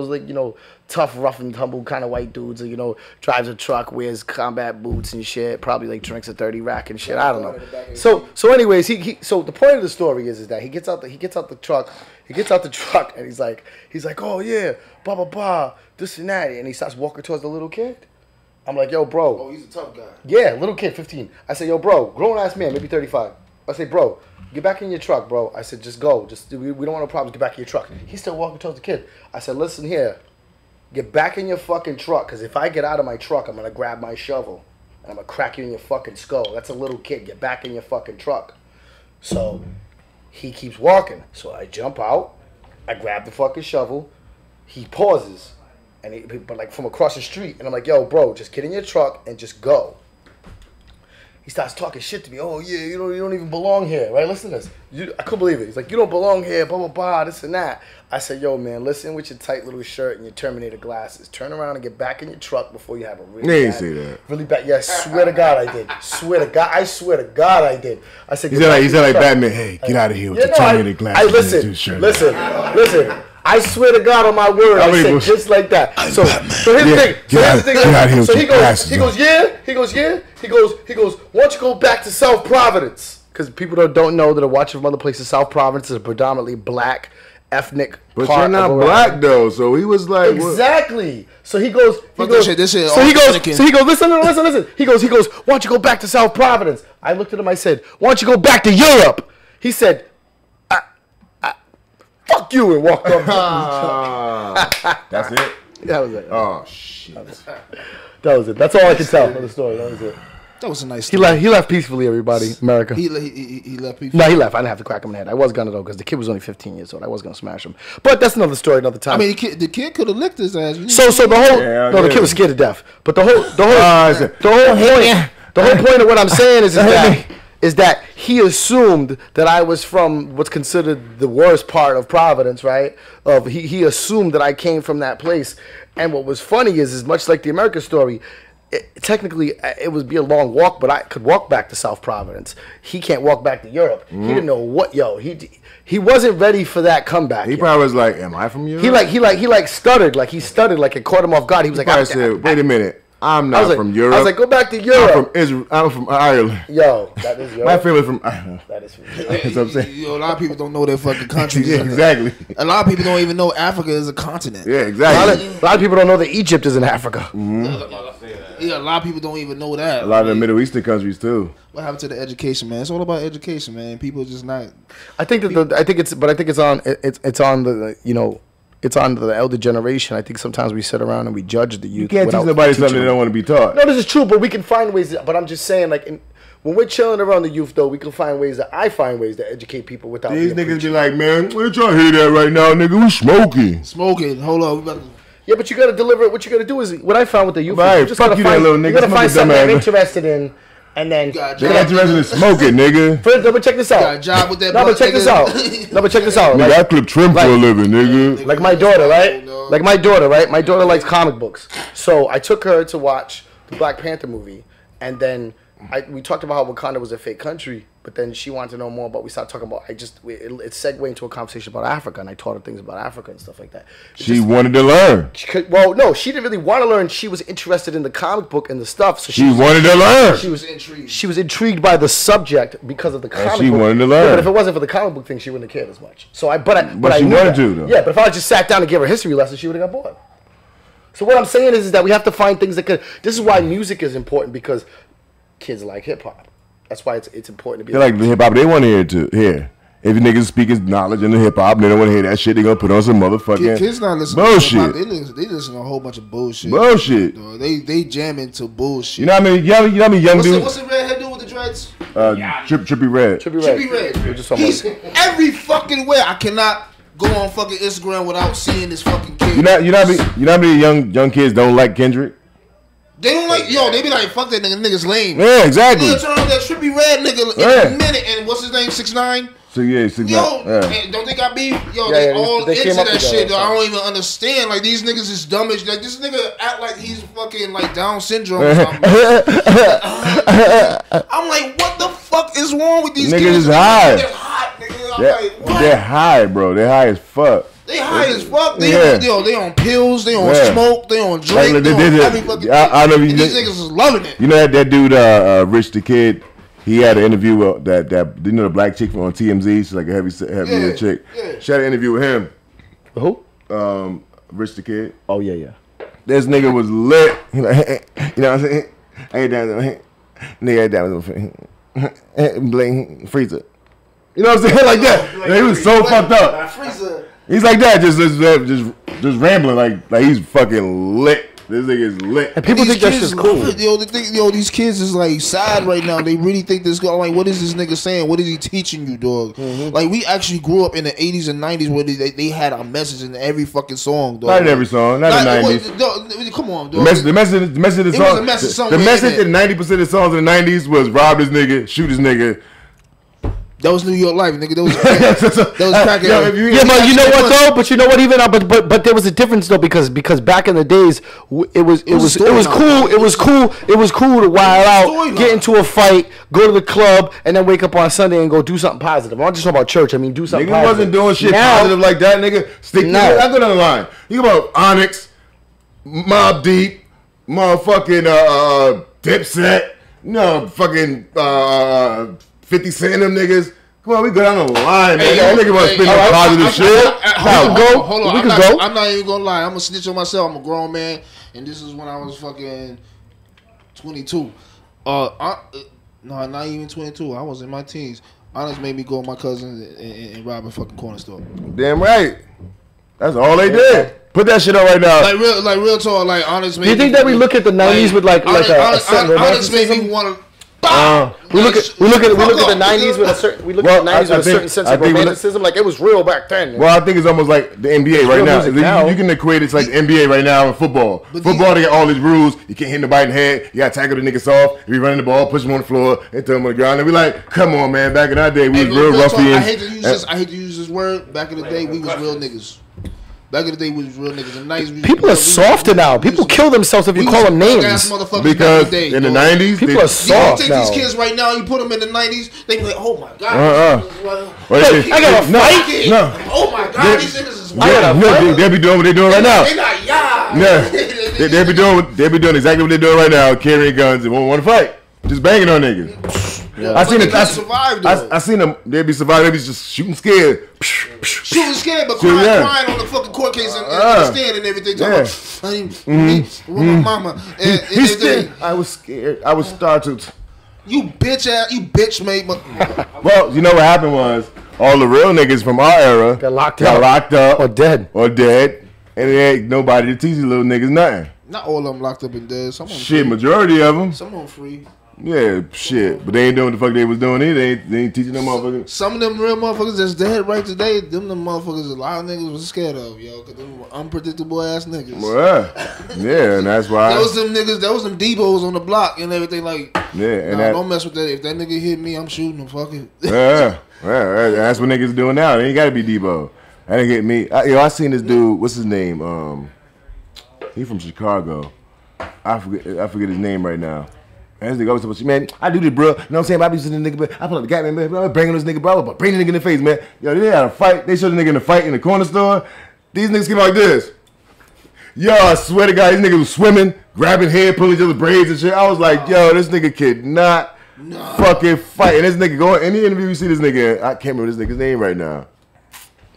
like, you know, tough, rough and tumble kind of white dudes. You know, drives a truck, wears combat boots and shit. Probably like drinks a 30 rack and shit. I don't know. So anyways, so the point of the story is that he gets out the truck. He gets out the truck and he's like, oh yeah, blah blah blah, this and that, and he starts walking towards the little kid. I'm like, yo, bro. Oh, he's a tough guy. Yeah, little kid, 15. I say, yo, bro, grown ass man, maybe 35. I say, bro, get back in your truck, bro. I said, just go. We don't want no problems. Get back in your truck. He's still walking towards the kid. I said, listen here, get back in your fucking truck, because if I get out of my truck, I'm gonna grab my shovel and I'm gonna crack you in your fucking skull. That's a little kid. Get back in your fucking truck. So he keeps walking. So I jump out. I grab the fucking shovel. He pauses, but like from across the street, and I'm like, yo, bro, just get in your truck and just go. He starts talking shit to me. Oh yeah, you don't even belong here, right? Listen to this. I couldn't believe it. He's like, you don't belong here, blah blah blah, this and that. I said, yo, man, listen with your tight little shirt and your Terminator glasses. Turn around and get back in your truck before you have a really bad. Yeah, swear to God, I did. Swear to God, I did. I said, he said like Batman. Hey, get out of here with the Terminator glasses. Listen. I swear to God on my word, I said just like that. So here's the thing. So he goes, yeah. He goes, why don't you go back to South Providence? Because people don't know that are watching from other places. South Providence is a predominantly black, ethnic but you're not black though, so he was like exactly. What? So he goes, listen. He goes, why don't you go back to South Providence? I looked at him. I said, why don't you go back to Europe? He said, fuck you, and walked off. That's it? That was it. Oh, shit. That was it. That's all I can tell from the story. That was it. That was a nice story. He left peacefully, everybody. America. He left peacefully? No, he left. I didn't have to crack him in the head. I was going to, though, because the kid was only 15 years old. I was going to smash him. But that's another story, another time. I mean, the kid could have licked his ass. The kid was scared to death. But the whole point of what I'm saying is that he assumed that I was from what's considered the worst part of Providence, right? He assumed that I came from that place. And what was funny is much like the America story, technically it would be a long walk, but I could walk back to South Providence. He can't walk back to Europe. He didn't know what, he wasn't ready for that comeback. He probably was like, am I from Europe? He stuttered, like it caught him off guard. He was like, I said, wait a minute. I'm not from Europe. I was like, go back to Europe. I'm from Israel. I'm from Ireland. Yo, that is Europe. My family's from Ireland. That is from Europe. That's what I'm saying. A lot of people don't know their fucking countries. Yeah, exactly. A lot of people don't even know Africa is a continent. Yeah, exactly. A lot of people don't know that Egypt is in Africa. Mm-hmm. Yeah, a lot of people don't even know that. A lot of the Middle Eastern countries too. What happened to the education, man? It's all about education, man. People just not. I think it's on the it's on the elder generation. I think sometimes we sit around and we judge the youth. You can't teach nobody something they don't want to be taught. No, this is true, but we can find ways. But I'm just saying, like, when we're chilling around the youth, though, we can find ways to educate people without. These niggas be like, man, we trying to hear that right now, nigga. We smoking. Smoking. Hold on. Yeah, but you got to deliver it. What you got to do is, what I found with the youth, you just got to find something they're interested in. And then they're interested in smoking, nigga. But check this out. Got a job with that. But check this out. Nigga, I clip trim for a living, nigga. Like my daughter, right? Like my daughter, right? My daughter likes comic books, so I took her to watch the Black Panther movie, and then we talked about how Wakanda was a fake country. But then she wanted to know more about. We started talking about. It segued into a conversation about Africa, and I taught her things about Africa and stuff like that. She wanted to learn. No, she didn't really want to learn. She was interested in the comic book and the stuff. So she wanted to learn. She was intrigued. She was intrigued by the subject because of the comic book. She wanted to learn. Yeah, but if it wasn't for the comic book thing, she wouldn't have cared as much. So I she wanted to though. Yeah, but if I just sat down and gave her a history lesson, she would have got bored. So what I'm saying is that we have to find things that could. This is why music is important, because kids like hip hop. That's why it's important to be. They like the hip hop. They want to hear. If you niggas speaking knowledge in the hip hop, they don't want to hear that shit. They gonna put on some motherfucking kids not listening bullshit. To they listen to a whole bunch of bullshit. Bullshit. They jam into bullshit. You know what I mean? You know what I mean? Young dude. What's the redhead dude with the dreads? Trippy Red. Trippy Red. He's every fucking way. I cannot go on fucking Instagram without seeing this fucking kid. You know how many young kids don't like Kendrick? They don't like, they be like, fuck that nigga, nigga's lame. Yeah, exactly. They'll turn on that Trippy Red nigga in a minute, and what's his name, 6ix9ine? So yeah, don't they got beef? Yo, they all into that shit. I don't even understand. Like these niggas is dumb as like this nigga act like he's fucking like Down syndrome or something. I'm like, what the fuck is wrong with these niggas? Kids? Is high. They're hot, nigga. I'm like, what? They're high, bro. They're high as fuck. They high as fuck. They on pills. They on smoke. They on drink. Like, they on every fucking thing. These niggas is loving it. You know that dude, Rich the Kid. He had an interview with that you know the black chick from on TMZ. She's like a heavy chick. Yeah. She had an interview with him. Who? Rich the Kid. Oh yeah. This nigga was lit. He like, you know what I'm saying? I ain't down there. Nigga ain't down there. Bling freezer. You know what I'm saying? Like that. He was so fucked up. Freezer. He's like that, just rambling like he's fucking lit. This nigga is lit. And people think that's just cool. These kids is like sad right now. They really think this guy, like, what is this nigga saying? What is he teaching you, dog? Mm-hmm. Like, we actually grew up in the 80s and 90s where they had a message in every fucking song, dog. Not in every song, not in the 90s. Come on, dog. The message of the song. The message in 90% of the songs in the 90s was rob this nigga, shoot this nigga. That was New York life, nigga. That was cracking. But you know what though? But you know what? Even but there was a difference though because back in the days it was cool. It was cool to wild out, get into a fight, go to the club, and then wake up on Sunday and go do something positive. I'm not just talking about church. I mean, do something. Nigga wasn't doing shit positive like that, nigga. Stick to it. I go down the line. You about Onyx, Mobb Deep, motherfucking Dipset, fucking 50 Cent, them niggas. Come on, we go down the line, man. That nigga want to spend no positive shit. Hold on. I'm not even gonna lie. I'm gonna snitch on myself. I'm a grown man, and this is when I was fucking 22. No, not even 22. I was in my teens. Honest made me go with my cousin and rob a fucking corner store. Damn right. That's all they did. Put that shit on right now. Like real talk. Like Honest. Do you think that we look at the 90s with like a certain Honest made me want to. We look at the 90s with a certain sense of romanticism. Like it was real back then. Well, I think it's almost like the NBA right now. You can equate it to like the NBA right now in football. Football, they got all these rules. You can't hit nobody in the head. You got to tackle the nigga soft. If you running the ball, push him on the floor, and throw him on the ground. And we like, come on, man. Back in our day, we was real ruffians. I hate to use this word. Back in the day, we was real niggas. Back in the day, we was real niggas. In the 90s, people are softer now. People kill themselves if you call them names. Because in the 90s, people are soft now. You take these kids right now, you put them in the 90s, they be like, oh my God. I got a fight? No. Oh my God, these niggas is wild. They'll be doing what they're doing right now. They not y'all. Yeah. They'll be doing exactly what they're doing right now, carrying guns and won't want to fight. Just banging on niggas. Yeah. I seen them. They be surviving. They be just shooting scared. Shooting scared, but crying on the fucking court case and stand and everything. My mama. I was scared. I was startled. You bitch made. Well, you know what happened was all the real niggas from our era got locked up or dead, and there ain't nobody to teach these little niggas nothing. Not all of them locked up and dead. Some of them free. Majority of them. Some of them free. Yeah, shit. But they ain't doing what the fuck they was doing either. They ain't teaching them motherfuckers. Some of them real motherfuckers that's dead right today, them motherfuckers a lot of niggas was scared of, yo. Cause them unpredictable ass niggas. Well, yeah, and that's why. That was them niggas, that was them Debos on the block and everything like. Yeah, and don't mess with that. If that nigga hit me, I'm shooting him, fuck it. Yeah, that's what niggas doing now. They ain't gotta be Debo. That didn't get me. I seen this dude, what's his name? He from Chicago. I forget his name right now. And this nigga always talking, man, I do this, bro. You know what I'm saying? I be sitting the nigga, I pull up the guy, man, I'm bringing this nigga, bro. But bring the nigga in the face, man. Yo, they had a fight. They showed the nigga in the fight in the corner store. These niggas came like this. Yo, I swear to God, these niggas was swimming, grabbing hair, pulling each other's braids and shit. I was like, yo, this nigga could not fucking fight. And this nigga going, any interview you see this nigga, I can't remember this nigga's name right now.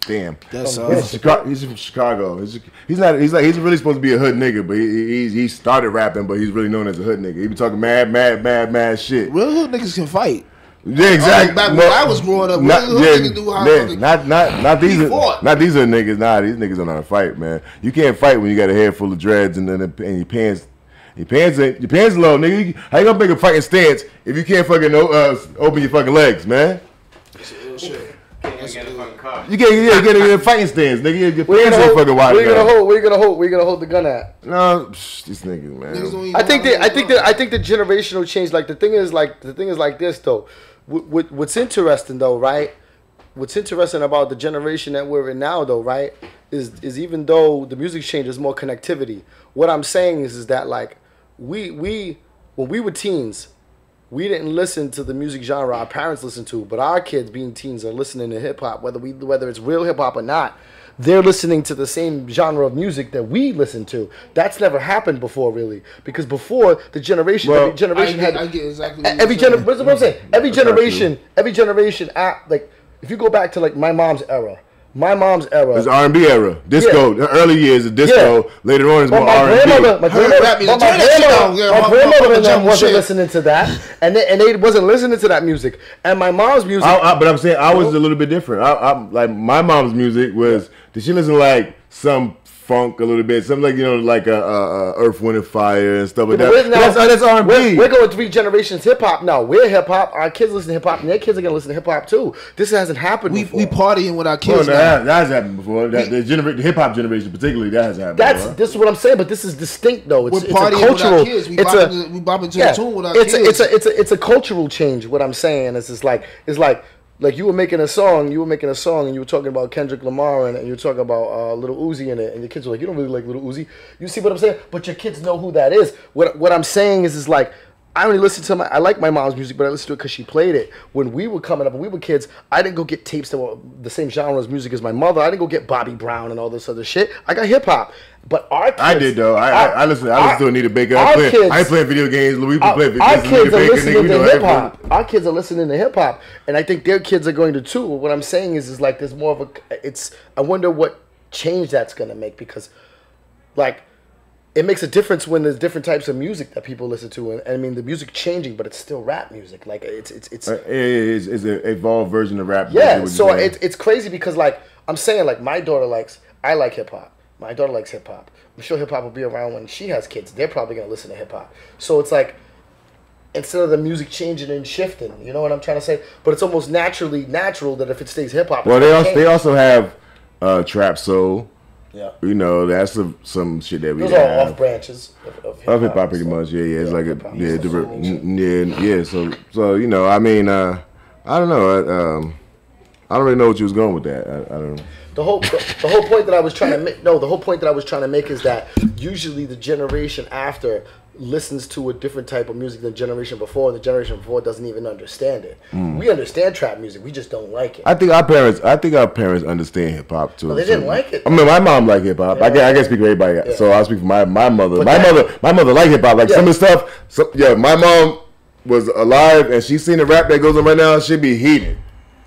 Damn. He's from Chicago. He's really supposed to be a hood nigga, but he started rapping, but he's really known as a hood nigga. He be talking mad shit. Real hood niggas can fight. Yeah, exactly. Back when I was growing up, not these are niggas. Nah, these niggas don't know how to fight, man. You can't fight when you got a head full of dreads and your pants low, nigga. How you gonna make a fighting stance if you can't fucking open your fucking legs, man? You can't get in a fighting stance, nigga. Your pants ain't fucking wide. Where you gonna hold the gun at? No, these niggas, man. I think the generational change. Like the thing is like this though. What's interesting though, right? what's interesting about the generation that we're in now, though, right, is even though the music change, there's more connectivity. What I'm saying is that like we when we were teens, we didn't listen to the music genre our parents listened to, but our kids, being teens, are listening to hip hop, whether it's real hip hop or not. They're listening to the same genre of music that we listen to. That's never happened before, really, because before the generation, every generation had. I get exactly what every generation. What I'm saying. Every generation. Like if you go back to like my mom's era. It's R&B era. Disco. The early years of disco. Yeah. Later on, it's more R&B. My grandmother wasn't listening to that, and they wasn't listening to that music. And my mom's music. But I'm saying I was a little bit different. Like my mom's music was. Did she listen to like some funk a little bit, something like like Earth, Wind and Fire and stuff like that? That's R&B. We're going 3 generations hip hop now. We're hip hop. Our kids listen to hip hop, and their kids are gonna listen to hip hop too. This hasn't happened before. We partying with our kids. That has happened before. The hip hop generation, particularly, that has happened. This is what I'm saying, but this is distinct though. We're partying with our kids. We bopping to the tune with our kids. It's a cultural change. What I'm saying is, it's like you were making a song, and you were talking about Kendrick Lamar, and you were talking about Lil Uzi in it, and your kids were like, you don't really like Lil Uzi. You see what I'm saying? But your kids know who that is. What I'm saying is like, I only listen to I like my mom's music, but I listen to it because she played it. When we were coming up, when we were kids, I didn't go get tapes that were the same genre of music as my mother. I didn't go get Bobby Brown and all this other shit. I got hip hop. But our kids, I did though. I listened to Anita Baker. I ain't playing video games. We play video games. Our kids are listening to hip hop. Our kids are listening to hip hop, and I think their kids are going to too. What I'm saying is like there's more of a. I wonder what change that's gonna make, because, like, it makes a difference when there's different types of music that people listen to, and I mean the music changing, but it's still rap music. Like it's an evolved version of rap. Yeah, so it's crazy because like I'm saying, like I like hip hop. My daughter likes hip hop. I'm sure hip hop will be around when she has kids. They're probably gonna listen to hip hop. So it's like, instead of the music changing and shifting, you know what I'm trying to say? But it's almost natural that if it stays hip hop. Well, they also have trap soul. Yeah. That's some shit that we have. Those are off branches of hip hop, pretty much. Yeah. It's like So I mean, I don't know. I don't really know what you was going with that. I don't know. The whole point that I was trying to make. No, the whole point that I was trying to make is that usually the generation after listens to a different type of music than the generation before. The generation before doesn't even understand it. We understand trap music, we just don't like it. I think our parents understand hip hop too. Well, they didn't like it. I mean, my mom liked hip hop. I can't speak for everybody. Yeah. So I'll speak for my mother. My mother liked hip hop. Like some of the stuff. My mom was alive and she's seen the rap that goes on right now. She'd be heated.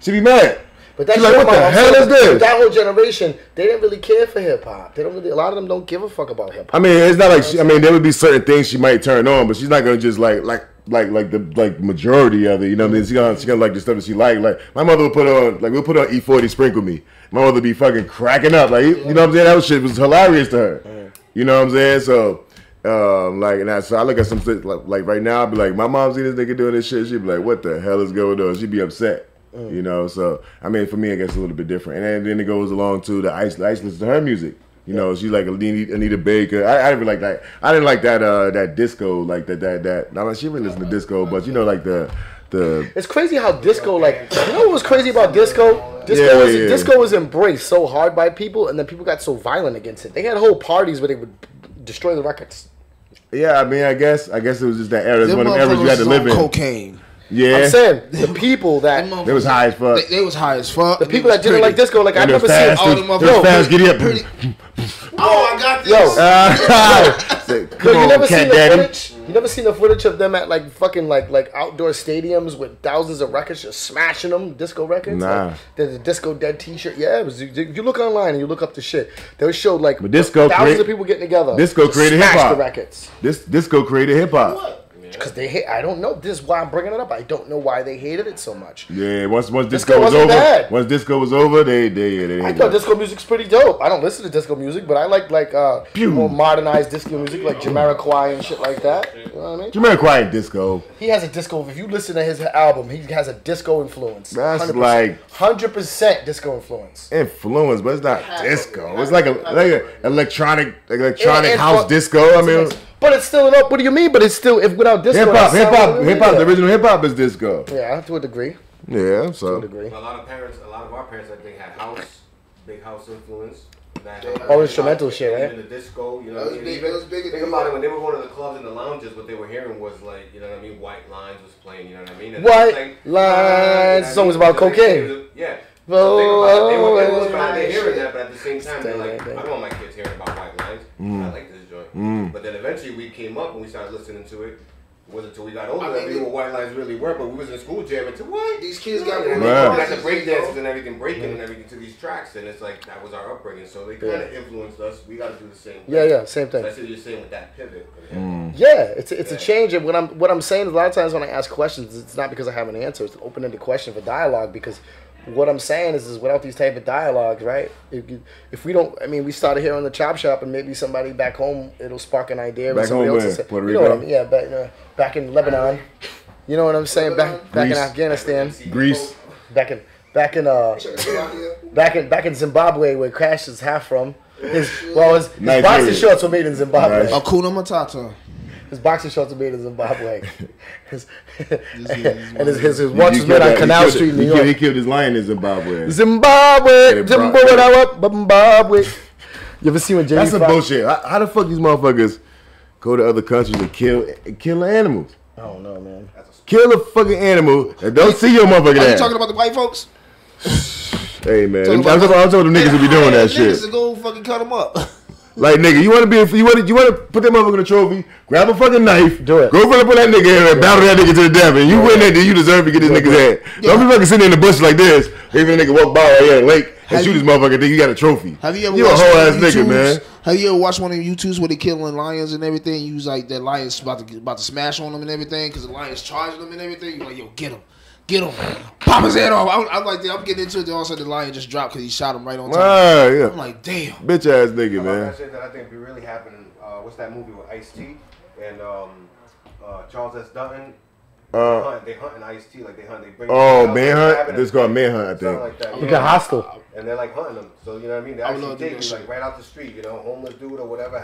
She'd be mad. But that's like, what the hell is this? That whole generation, they didn't really care for hip hop. A lot of them don't give a fuck about hip hop. I mean, it's not like there would be certain things she might turn on, but she's not gonna just like the majority of it. You know what I mean? She gonna like the stuff that she like. Like my mother would put on E40 Sprinkle Me. My mother would be fucking cracking up. Like you know what I'm saying? That shit was hilarious to her. You know what I'm saying? So. So I look at some shit like right now. I'd be like, my mom see this nigga doing this shit. She'd be like, what the hell is going on? She'd be upset. So I mean, for me, I guess it's a little bit different. And then it goes along to the Ice listens to her music. She's like Anita Baker. I didn't really like that. I didn't like that disco, like that. I mean, she really listened to disco, but like the. It's crazy how disco, like, what was crazy about disco? Disco was embraced so hard by people, and then people got so violent against it. They had whole parties where they would destroy the records. Yeah, I mean, I guess it was just that era. It's one of the eras you had to live in. Cocaine. Yeah, I'm saying the people that they was high as fuck. They was high as fuck. The people that didn't like disco, like I never seen all them fast. Giddy up. I got this. Come on, Cat Daddy. Footage? You never seen the footage of them at like fucking like outdoor stadiums with thousands of records just smashing them, disco records? Nah. Like, there's a Disco Dead t-shirt. Yeah, it was. If you look online and you look up the shit, they showed like thousands of people getting together. Disco created hip hop. The records. Disco created hip hop. Because they hate. I don't know. This is why I'm bringing it up. I don't know why they hated it so much. Yeah, once disco was over. Bad. Once disco was over, they I thought disco music's pretty dope. I don't listen to disco music, but I like more modernized disco music, like Jamiroquai and shit like that. You know what I mean? Jamiroquai and disco. He has a disco. If you listen to his album, he has a disco influence. That's 100%, like 100% disco influence. Influence, but it's not disco. It's like a electronic house disco. I mean. But it's still what do you mean? But it's still without disco. Hip hop. The original hip hop is disco. Yeah, to a degree. Yeah, so. A lot of our parents, I think, had big house influence. All instrumental shit, right? Even the disco, you know what I mean? Think about it, when they were going to the clubs and the lounges, what they were hearing was like, you know what I mean? White Lines was playing, you know what I mean? And White Lines, the song was about cocaine. Yeah. So think about it, they were influenced by they hearing that, but at the same time, they're like, I don't want my kids hearing about White Lines. I like this joint. But then eventually we came up and we started listening to it. It wasn't until we got older that we knew what White Lines really were, but we was in school jamming to what? These kids got we got the break dances and everything, breaking and everything to these tracks, and it's like that was our upbringing. So they kind of influenced us. We got to do the same thing. Yeah, same thing. So that's what you're saying with that pivot. Yeah, it's a change. And what I'm saying is a lot of times when I ask questions, it's not because I have an answer. It's an open-ended question for dialogue because what I'm saying is without these type of dialogues, right? If we don't, I mean, we started here on the Chopp Shop, and maybe somebody back home, it'll spark an idea. Back home where? Puerto Rico? You know what I mean? Yeah, back in Lebanon. You know what I'm saying? Back in Afghanistan. Greece. Back in Zimbabwe, where Kash is half from. His boxing shorts were made in Zimbabwe. Hakuna Matata. His boxing shorts were made in Zimbabwe. His watch was made on Canal Street in New York. He killed his lion in Zimbabwe. Zimbabwe. You ever see when Jamie That's some bullshit. How the fuck these motherfuckers go to other countries and kill animals? I don't know, man. Kill a fucking animal and don't see your motherfucking ass. Are you talking about the white folks? Hey, man. I'm talking them niggas who be doing that shit. Niggas to go fucking cut them up. Like, nigga, you want to put that motherfucker in a trophy, grab a fucking knife, do it. Go run up on that nigga here and battle that nigga to the death, and you win that, then you deserve to get this nigga's head. Don't be fucking sitting in the bush like this, even a nigga walk by right here in the lake and shoot this motherfucker, think you got a trophy. Have you ever you a whole ass nigga, man. Have you ever watched one of them YouTubes where they killing lions and everything? You was like, that lion's about to smash on them and everything because the lion's charging them and everything. You're like, yo, get him. Get him. Pop his head off. I'm like, I'm getting into it. Then all of a sudden the lion just dropped because he shot him right on time. Yeah. I'm like, damn. Bitch ass nigga, man. That shit that I think be really happening. What's that movie with Ice-T and Charles S. Dutton? They hunt in Ice-T. Like they bring Manhunt? This is called Manhunt, I think. Like that. Look at Hostile. And they're like hunting them. So you know what I mean? They actually take you like right out the street, you know, homeless dude or whatever.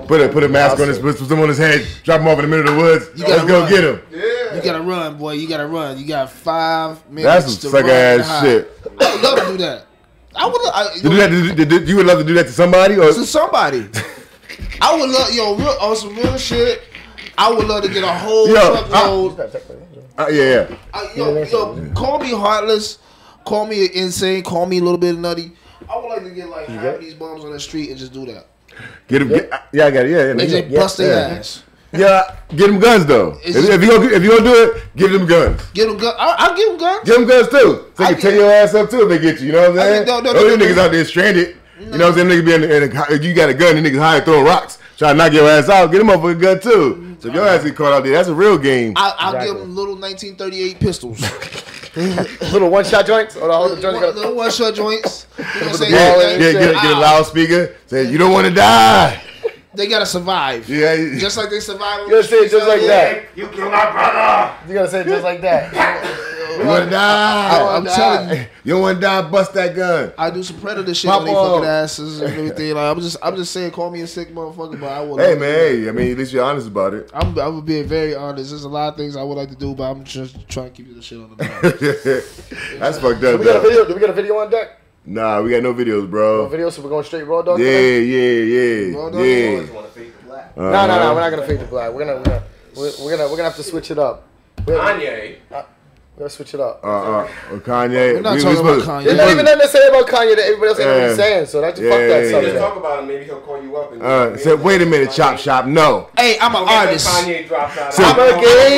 Put a mask on put some on his head, drop him off in the middle of the woods. Let's go get him. Yeah. You gotta run, boy. You gotta run. You got 5 minutes. That's some sucker ass shit. I would love to do that. You would love to do that to somebody or to somebody. I would love on some real shit. I would love to get a whole truckload. Call me heartless. Call me insane. Call me a little bit nutty. I would like to get like half of these bums on the street and just do that. Get them. I got it. And just bust their ass. Yeah, get them guns though. If you gonna do it, give them guns. Give them guns. I'll give them guns. Give them guns too. So they can tear your ass up too if they get you. You know what I'm saying? Those niggas out there stranded. You know what I'm saying? Niggas be you got a gun and niggas high throwing rocks, trying to knock your ass out. Get them up with a gun too. So if your ass get caught out there, that's a real game. I'll give them little 1938 pistols. Little one-shot joints? Little one-shot joints. Get a loudspeaker. Say, you don't want to die. They gotta survive. Yeah. Just like they survive. You gotta say it just like that. You killed my brother. You gotta say it just like that. You want to die. I'm telling you. You don't want to die, bust that gun. I do some predator shit on these fucking asses and everything. Like, I'm just saying, call me a sick motherfucker, but I will. Hey, man. I mean, at least you're honest about it. I'm being very honest. There's a lot of things I would like to do, but I'm just trying to keep the shit on the back. That's fucked up, Do we got a video on deck? Nah, we got no videos, bro. No videos, so we're going straight raw dog? Yeah. No, we're not gonna fade to black. We're gonna have to switch it up. Kanye. We're gonna switch it up. Kanye. We're not talking about Kanye. There's not even nothing to say about Kanye that everybody else ain't already saying, so that's fuck that subject. Just talk about him, maybe he'll call you up and say, wait a minute, Chopp Shop, no. Hey, I'm an artist. Kanye dropped out. I'm a gay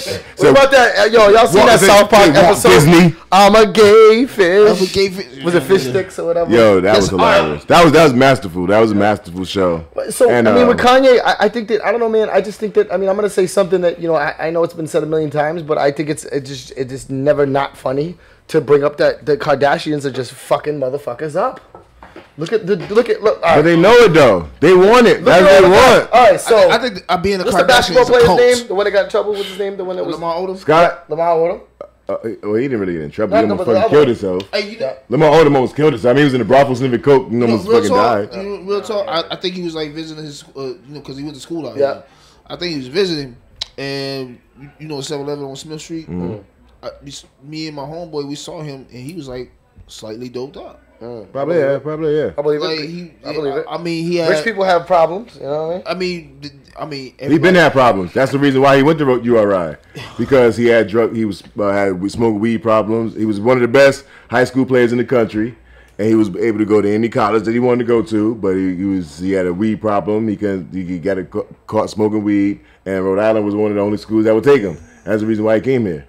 fish. What about that? Yo, y'all seen that South Park episode? Disney. I'm a gay fish. I'm a gay fish. Was it fish sticks or whatever? Yo, that was hilarious. That was masterful. That was a masterful show. So, I mean, with Kanye, I think that, I don't know, man, I just think that, I mean, I'm going to say something that, you know, I know it's been said a million times, but I think it just never not funny to bring up that the Kardashians are just fucking motherfuckers up. Look. But they know it though. They want it. That's what they want. All right, so I think being a what's Kardashian the basketball is a player's cult. name? The one that got in trouble? What's his name? The one that was Lamar Odom. Scott. Lamar Odom. Well, he didn't really get in trouble. He almost but fucking killed himself. Hey, Lamar Odom almost killed himself. I mean, he was in the brothel sniffing coke and almost fucking died. Real talk. I think he was like visiting his, because he went to school out here. I think he was visiting, and 7-Eleven on Smith Street. me and my homeboy, we saw him, and he was like slightly doped up. Probably yeah. I believe it. I believe it. I mean, he had rich people have problems. You know what I mean, he been had problems. That's the reason why he went to URI, because he had He was had smoking weed problems. He was one of the best high school players in the country, and he was able to go to any college that he wanted to go to. But he had a weed problem. He got caught smoking weed, and Rhode Island was one of the only schools that would take him. That's the reason why he came here.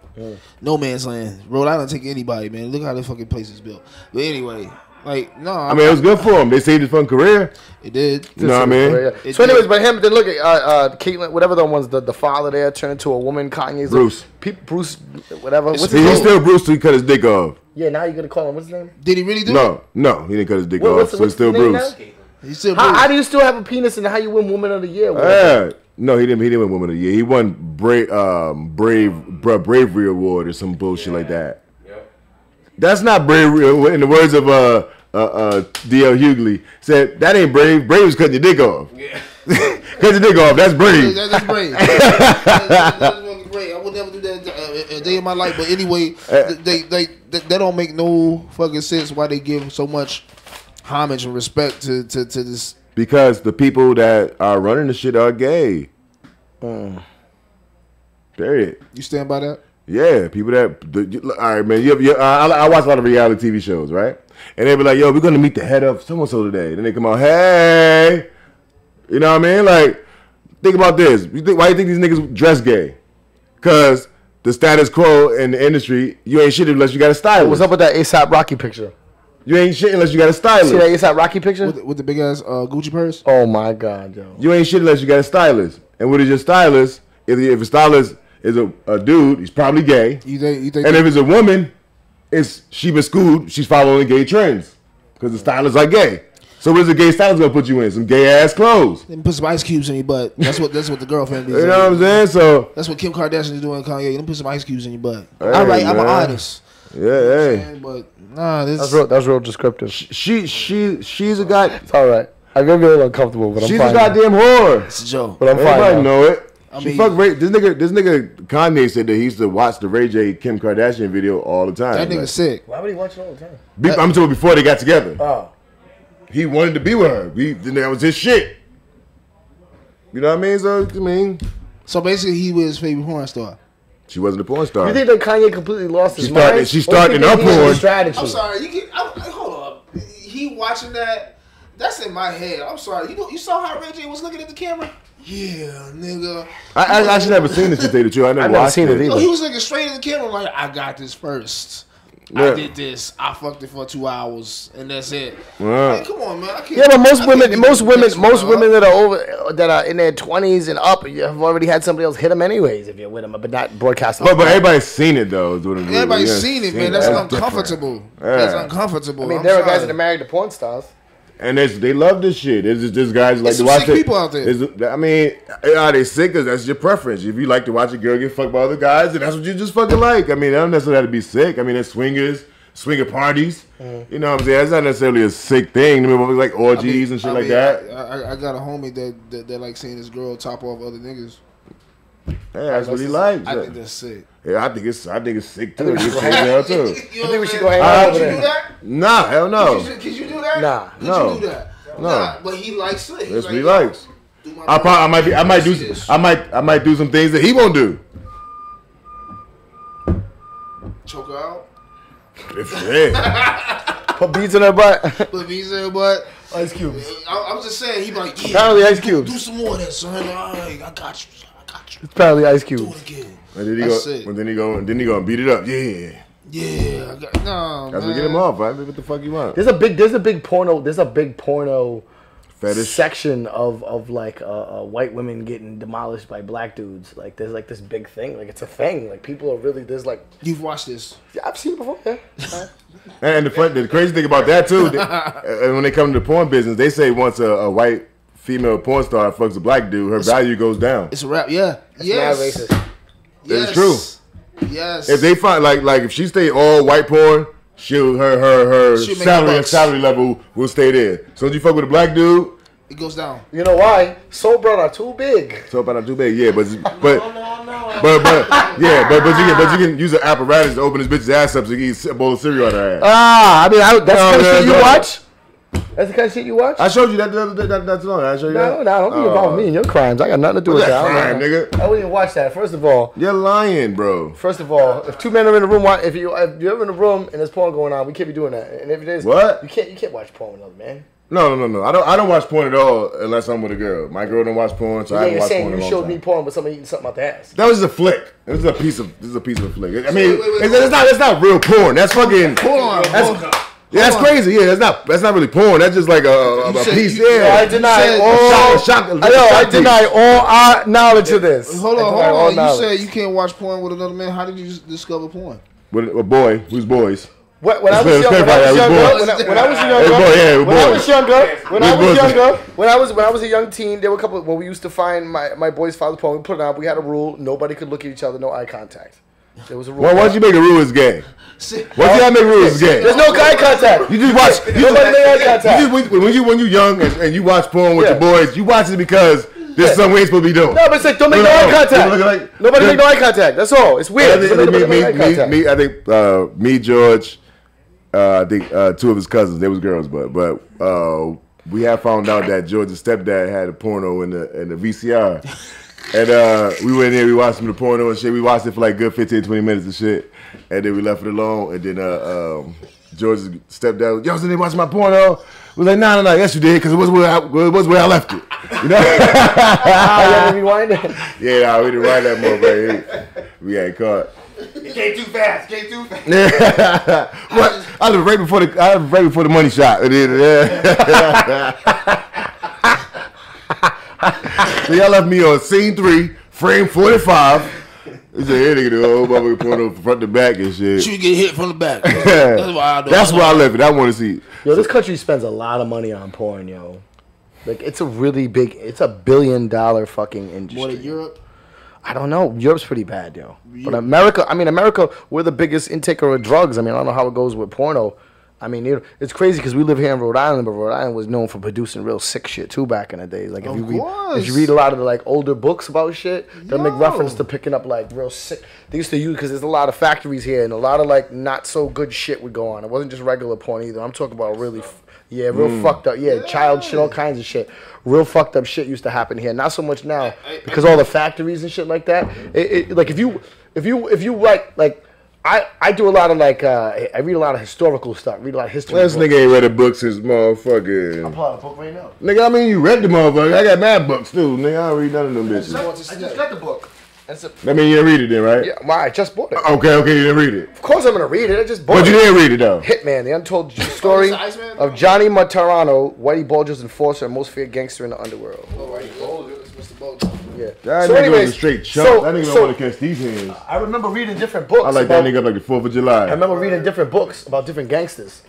No man's land. Rhode Island take anybody, man. Look how the fucking place is built. But anyway, like, no. I mean, it was good for him. They saved his fucking career. It did. You know what I mean? So anyways, but him, then look at Caitlyn, whatever the one's, the father there turned into a woman, Kanye's. Bruce. Bruce, whatever. What's his He's name? still Bruce till he cut his dick off. Yeah, now you're going to call him, what's his name? Did he really do it? No, he didn't cut his dick off, so he's still Bruce. He's still Bruce. How do you still have a penis and how you win Woman of the Year? No, he didn't win Woman of the Year. He won Bravery Award or some bullshit like that. Yep. That's not bravery. In the words of D.L. Hughley, said that ain't brave. Brave is cutting your dick off. Yeah. Cut your dick off. That's brave. That's brave. That's brave. I would never do that a day in my life. But anyway, they don't make no fucking sense why they give so much homage and respect to this. Because the people that are running the shit are gay. Period. You stand by that? Yeah, people that. All right, man. I watch a lot of reality TV shows, right? And they be like, "Yo, we're gonna meet the head of so and so today." Then they come out, "Hey," you know what I mean? Like, think about this. Why do you think these niggas dress gay? Because the status quo in the industry, you ain't shit unless you got a stylist. What's up with that ASAP Rocky picture? You ain't shit unless you got a stylist. See that ASAP Rocky picture? With the big ass Gucci purse? Oh my God, yo. You ain't shit unless you got a stylist. And what is your stylist? If a stylist is a dude, he's probably gay. You think and if it's a woman, she been schooled, she's following gay trends. Because the stylists are gay. So what is a gay stylist gonna put you in? Some gay ass clothes. Then put some ice cubes in your butt. That's what the girlfriend is. You know what I'm saying? So that's what Kim Kardashian is doing, Kanye. Let me put some ice cubes in your butt. Hey, all right, man. I'm an artist. Yeah, hey. But nah, that's real descriptive. She's a guy. It's all right. I'm gonna be a little uncomfortable, but I'm she's fine. She's a goddamn whore. It's a joke. But I'm fine. Everybody know it. This nigga Kanye said that he used to watch the Ray J Kim Kardashian video all the time. That nigga's sick. Why would he watch it all the time? I'm talking before they got together. Oh. He wanted to be with her. That was his shit. You know what I mean? So basically, he was his favorite porn star. She wasn't a porn star. You think that Kanye completely lost his mind? She started her porn strategy. I'm sorry. Hold up. He watching that. That's in my head. I'm sorry. You saw how Ray J was looking at the camera? Yeah, nigga. I actually never seen this, to tell you the truth. I never seen it either. He was looking straight at the camera like, I got this first. Yeah. I did this. I fucked it for 2 hours, and that's it. Like, come on, man. I can't, but most women that are in their 20s and up, you have already had somebody else hit them anyways if you're with them, but not broadcasting. But everybody's seen it though. Everybody's seen it, man. That's uncomfortable. That's uncomfortable. I mean, there are guys that are married to porn stars. And they love this shit. It's just guys like to watch it. People out there. I mean, are they sick? Because that's your preference. If you like to watch a girl get fucked by other guys, then that's what you just fucking like. I mean, they don't necessarily have to be sick. I mean, there's swinger parties. You know what I'm saying? That's not necessarily a sick thing. I mean, like orgies and shit like that. I got a homie that like seeing this girl top off other niggas. Hey, that's what he likes. I think that's sick. Yeah, I think it's sick too. I think we should go hang out over there. You do that? Nah, hell no. Could you do that? Nah. No. You do that? No. Nah, but he likes it. That's what he likes. I might do some things that he won't do. Choke her out. Put beads in her butt. Put beads in her butt. Ice cubes. I was just saying, he be like, yeah, apparently ice cubes. Do some more of that, son. All right, I got you. It's apparently ice cubes. Do it again. And then he go and beat it up. Yeah. Yeah, that's what get him off, right? What the fuck you want? There's a big porno fetish section of like white women getting demolished by black dudes. Like there's like this big thing. Like it's a thing. Like people are really You've watched this? Yeah, I've seen it before. Yeah. And the crazy thing about that too, when they come to the porn business, they say once a white female porn star fucks a black dude, her value goes down. It's a rap. Yeah. Yes. Racist. It's true. Yes. If they find like if she stay all white porn, her salary level will stay there. So if you fuck with a black dude, It goes down. You know why? Soul Brown are too big. Soul Brown are too big, yeah, but you can use an apparatus to open this bitch's ass up so you can eat a bowl of cereal out of her ass. I mean, that's the kind of shit you watch? That's the kind of shit you watch? I showed you that that's long. I showed you that. No, don't be involved with me and your crimes. I got nothing to do with that. Crime, nigga. I wouldn't even watch that. First of all, you're lying, bro. First of all, if two men are in the room, if you're ever in a room and there's porn going on, we can't be doing that. And if it is, what? You can't watch porn with another man. No. I don't watch porn at all unless I'm with a girl. My girl don't watch porn, so I haven't watched porn in a long time. You showed me porn with somebody eating something out the ass. That was a flick. This is a piece of a flick. I mean, it's not real porn. That's fucking. Hold on. Yeah, that's crazy. Yeah, that's not really porn. That's just like a piece. Yeah, I deny all knowledge of this. Hold on. You said you can't watch porn with another man. How did you discover porn? With a boy. Who's boys? When I was a young teen, there were a couple. When we used to find my boy's father's porn, we put it on. We had a rule: nobody could look at each other, no eye contact. There was a rule. Well, why'd you make a rule? It's gay. Why'd you gotta make a rule? It's gay. There's no eye contact. You just watch. Nobody make eye contact. When you're young and you watch porn with your boys, you watch it because this is something we ain't supposed to be doing. No, but it's like don't make no eye contact. Nobody make no eye contact. That's all. It's weird. I think me, George. I think two of his cousins, they was girls, but we have found out that George's stepdad had a porno in the VCR, and we went in there, we watched him the porno and shit. We watched it for like good 15-20 minutes and shit, and then we left it alone. And then George's stepdad was, yo, so they watching my porno? We was like, no, yes you did, because it was where I left it. You know? You had to rewind it? Yeah, we didn't rewind that motherfucker. We ain't caught. It came too fast. What? I was right before the money shot. So y'all left me on scene 3, frame 45. He said, "Hey, nigga, the old motherfucker porno from front to back and shit." You get hit from the back. That's why I left it. I want to see. Yo, this country spends a lot of money on porn, yo. Like it's a really big. It's $1 billion fucking industry. What in Europe? I don't know. Europe's pretty bad, yo. But America, we're the biggest intaker of drugs. I mean, I don't know how it goes with porno. I mean, it's crazy because we live here in Rhode Island, but Rhode Island was known for producing real sick shit too back in the days. Like if you read a lot of the like older books about shit, they'll make reference to picking up like real sick. They used to use because there's a lot of factories here and a lot of like not so good shit would go on. It wasn't just regular porn either. I'm talking about really. Real fucked up. Yeah, child shit, all kinds of shit. Real fucked up shit used to happen here. Not so much now because all the factories and shit like that. Like if you write like I do a lot of like I read a lot of historical stuff. Read a lot of history. This nigga ain't read a book since motherfucking. I'm pulling out a book right now. Nigga, I mean you read the motherfucker. I got mad books too. Nigga, I don't read none of them bitches. I just got the book. That mean you didn't read it then, right? Yeah, well, I just bought it. Okay, you didn't read it. Of course I'm going to read it. I just bought it. But you didn't read it, though. Hitman, the untold story of Johnny Martirano, Whitey Bulger's enforcer and most feared gangster in the underworld. Oh, Whitey Bulger, it's Mr. Bulger. Yeah. That nigga was a straight chump. That nigga don't want to catch these hands. I remember reading different books. I like that nigga up like the 4th of July. I remember reading different books about different gangsters.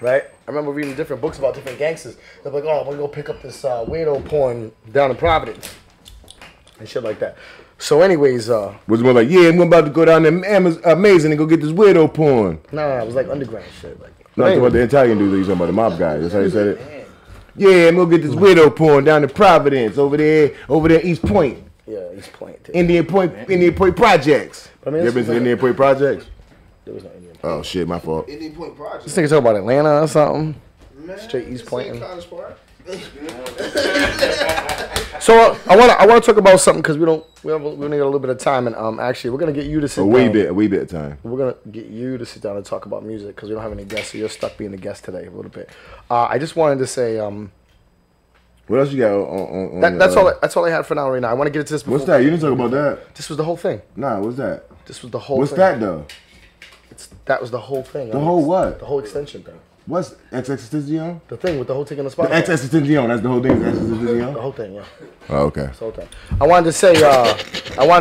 Right? I remember reading different books about different gangsters. They're like, oh, I'm going to go pick up this weirdo porn down in Providence. And shit like that. So anyways, was more like, yeah, I'm about to go down there Amazing and go get this weirdo porn. No, it was like underground shit. Like, no, talking about the Italian dude that you talking about, the mob guy. That's how you said it. Yeah, I'm gonna get this weirdo porn down in Providence, over there, East Point. Yeah, East Point. Too. Indian Point Projects. I mean, you ever been to Indian Point Projects? There was no Indian Point. Oh shit, my fault. Indian Point Projects. This nigga talking about Atlanta or something. Man, straight East Point. So I want to talk about something because we only got a little bit of time, and actually we're gonna get you to sit down. A wee bit of time. We're gonna get you to sit down and talk about music because we don't have any guests, so you're stuck being the guest today a little bit. I just wanted to say, what else you got on that's all I had for now right now. I want to get into this. What's that? You didn't talk about that. This was the whole thing. Nah, what's that? This was the whole. What's thing. that though? That was the whole thing. The whole what? The whole extension thing. What's XXXTentacion? The thing with the whole thing on the spot. The XXXTentacion, that's the whole thing. XXXTentacion? The whole thing, yeah. Oh, okay. The whole thing. I wanted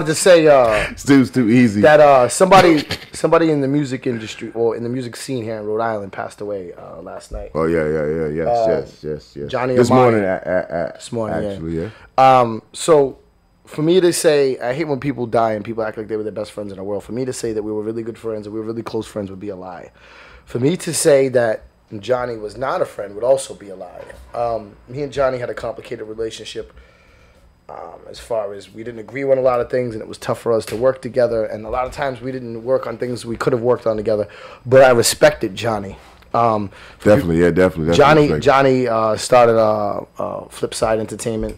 to say. Stu's too easy. That somebody in the music industry or in the music scene here in Rhode Island passed away last night. Oh yeah, yes. Johnny. This morning, this morning, actually, yeah. So. For me to say, I hate when people die and people act like they were their best friends in the world. For me to say that we were really good friends and we were really close friends would be a lie. For me to say that Johnny was not a friend would also be a lie. Me and Johnny had a complicated relationship as far as we didn't agree on a lot of things, and it was tough for us to work together, and a lot of times we didn't work on things we could have worked on together, but I respected Johnny. Definitely. Johnny started Flipside Entertainment,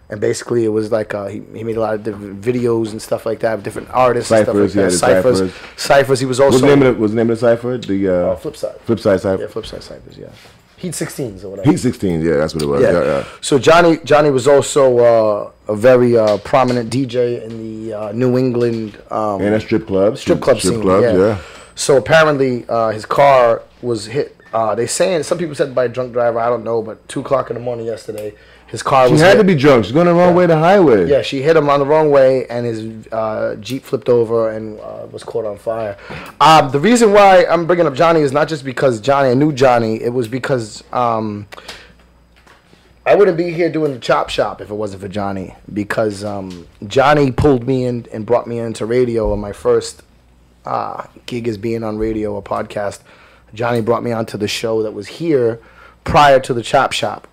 and basically it was like he made a lot of different videos and stuff like that, different artists Ciphers, and stuff like that. Ciphers. He was also... What's the name of the cipher? Flipside. Flipside Cipher? Yeah, Flipside Ciphers, yeah. Heat 16s or whatever. Heat 16s, yeah, that's what it was. Yeah. So Johnny was also a very prominent DJ in the New England... and a strip club. Strip club scene, yeah. So apparently his car was hit. They saying, some people said by a drunk driver, I don't know, but 2 o'clock in the morning yesterday, his car was hit. She had to be drunk. She's going the wrong way to the highway. Yeah, she hit him on the wrong way, and his Jeep flipped over and was caught on fire. The reason why I'm bringing up Johnny is not just because I knew Johnny. It was because I wouldn't be here doing the Chopp Shop if it wasn't for Johnny. Because Johnny pulled me in and brought me into radio, and my first gig as being on radio, a podcast. Johnny brought me onto the show that was here prior to the Chopp Shop.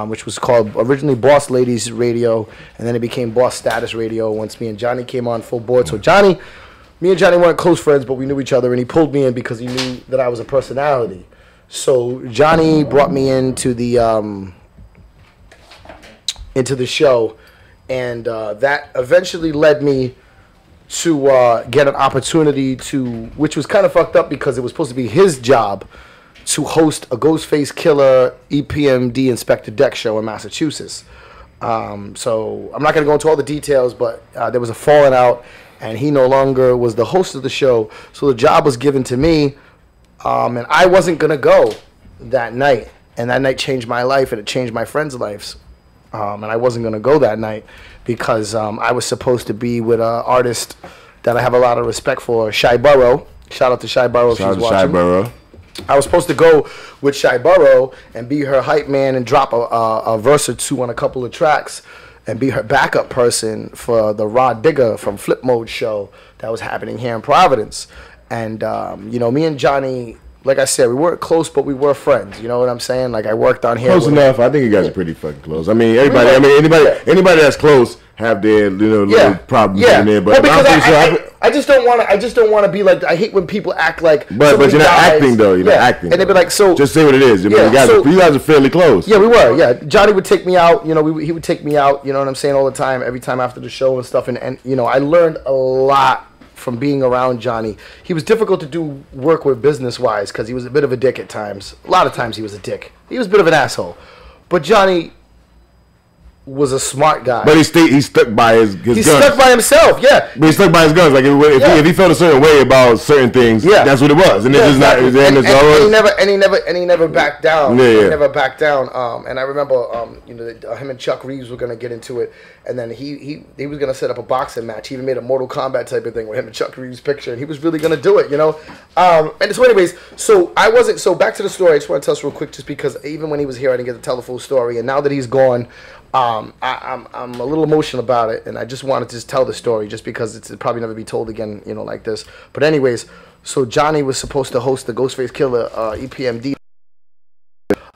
Which was called originally Boss Ladies Radio, and then it became Boss Status Radio once me and Johnny came on full board. So me and Johnny weren't close friends, but we knew each other, and he pulled me in because he knew that I was a personality. So Johnny brought me into the show, and that eventually led me to get an opportunity which was kind of fucked up because it was supposed to be his job to host a Ghostface Killer EPMD Inspector Deck show in Massachusetts. So I'm not going to go into all the details, but there was a falling out, and he no longer was the host of the show. So the job was given to me, and I wasn't going to go that night. And that night changed my life, and it changed my friends' lives. And I wasn't going to go that night because I was supposed to be with an artist that I have a lot of respect for, Shy Burrow. Shout out to Shy Burrow if she's watching. Shy Burrow. I was supposed to go with Shy Burrow and be her hype man and drop a verse or two on a couple of tracks and be her backup person for the Rod Digger from Flip Mode show that was happening here in Providence. And, me and Johnny, like I said, we weren't close, but we were friends. You know what I'm saying? Like, I worked on here. Close enough. I think you guys are pretty fucking close. I mean, anybody that's close have their little problems in there. But I just don't want to be like. I hate when people act like. But you're not acting though. You're not acting. And they'd be like, so. Just say what it is. You guys are fairly close. Yeah, we were. Yeah, Johnny would take me out. He would take me out. You know what I'm saying, all the time, every time after the show and stuff. And I learned a lot from being around Johnny. He was difficult to do work with business-wise because he was a bit of a dick at times. A lot of times he was a dick. He was a bit of an asshole. But Johnny was a smart guy. But he stuck by his guns. He stuck by himself, yeah. But he stuck by his guns. Like if he felt a certain way about certain things, that's what it was. And it's not. And he never backed down. Yeah. He never backed down. And I remember, him and Chuck Reeves were gonna get into it, and then he was gonna set up a boxing match. He even made a Mortal Kombat type of thing with him and Chuck Reeves' picture, and he was really gonna do it, And so, anyways, so back to the story. I just want to tell us real quick, just because even when he was here, I didn't get to tell the full story, and now that he's gone. I'm a little emotional about it, and I just wanted to just tell the story just because it'll probably never be told again, like this. But anyways, so Johnny was supposed to host the Ghostface Killer EPMD,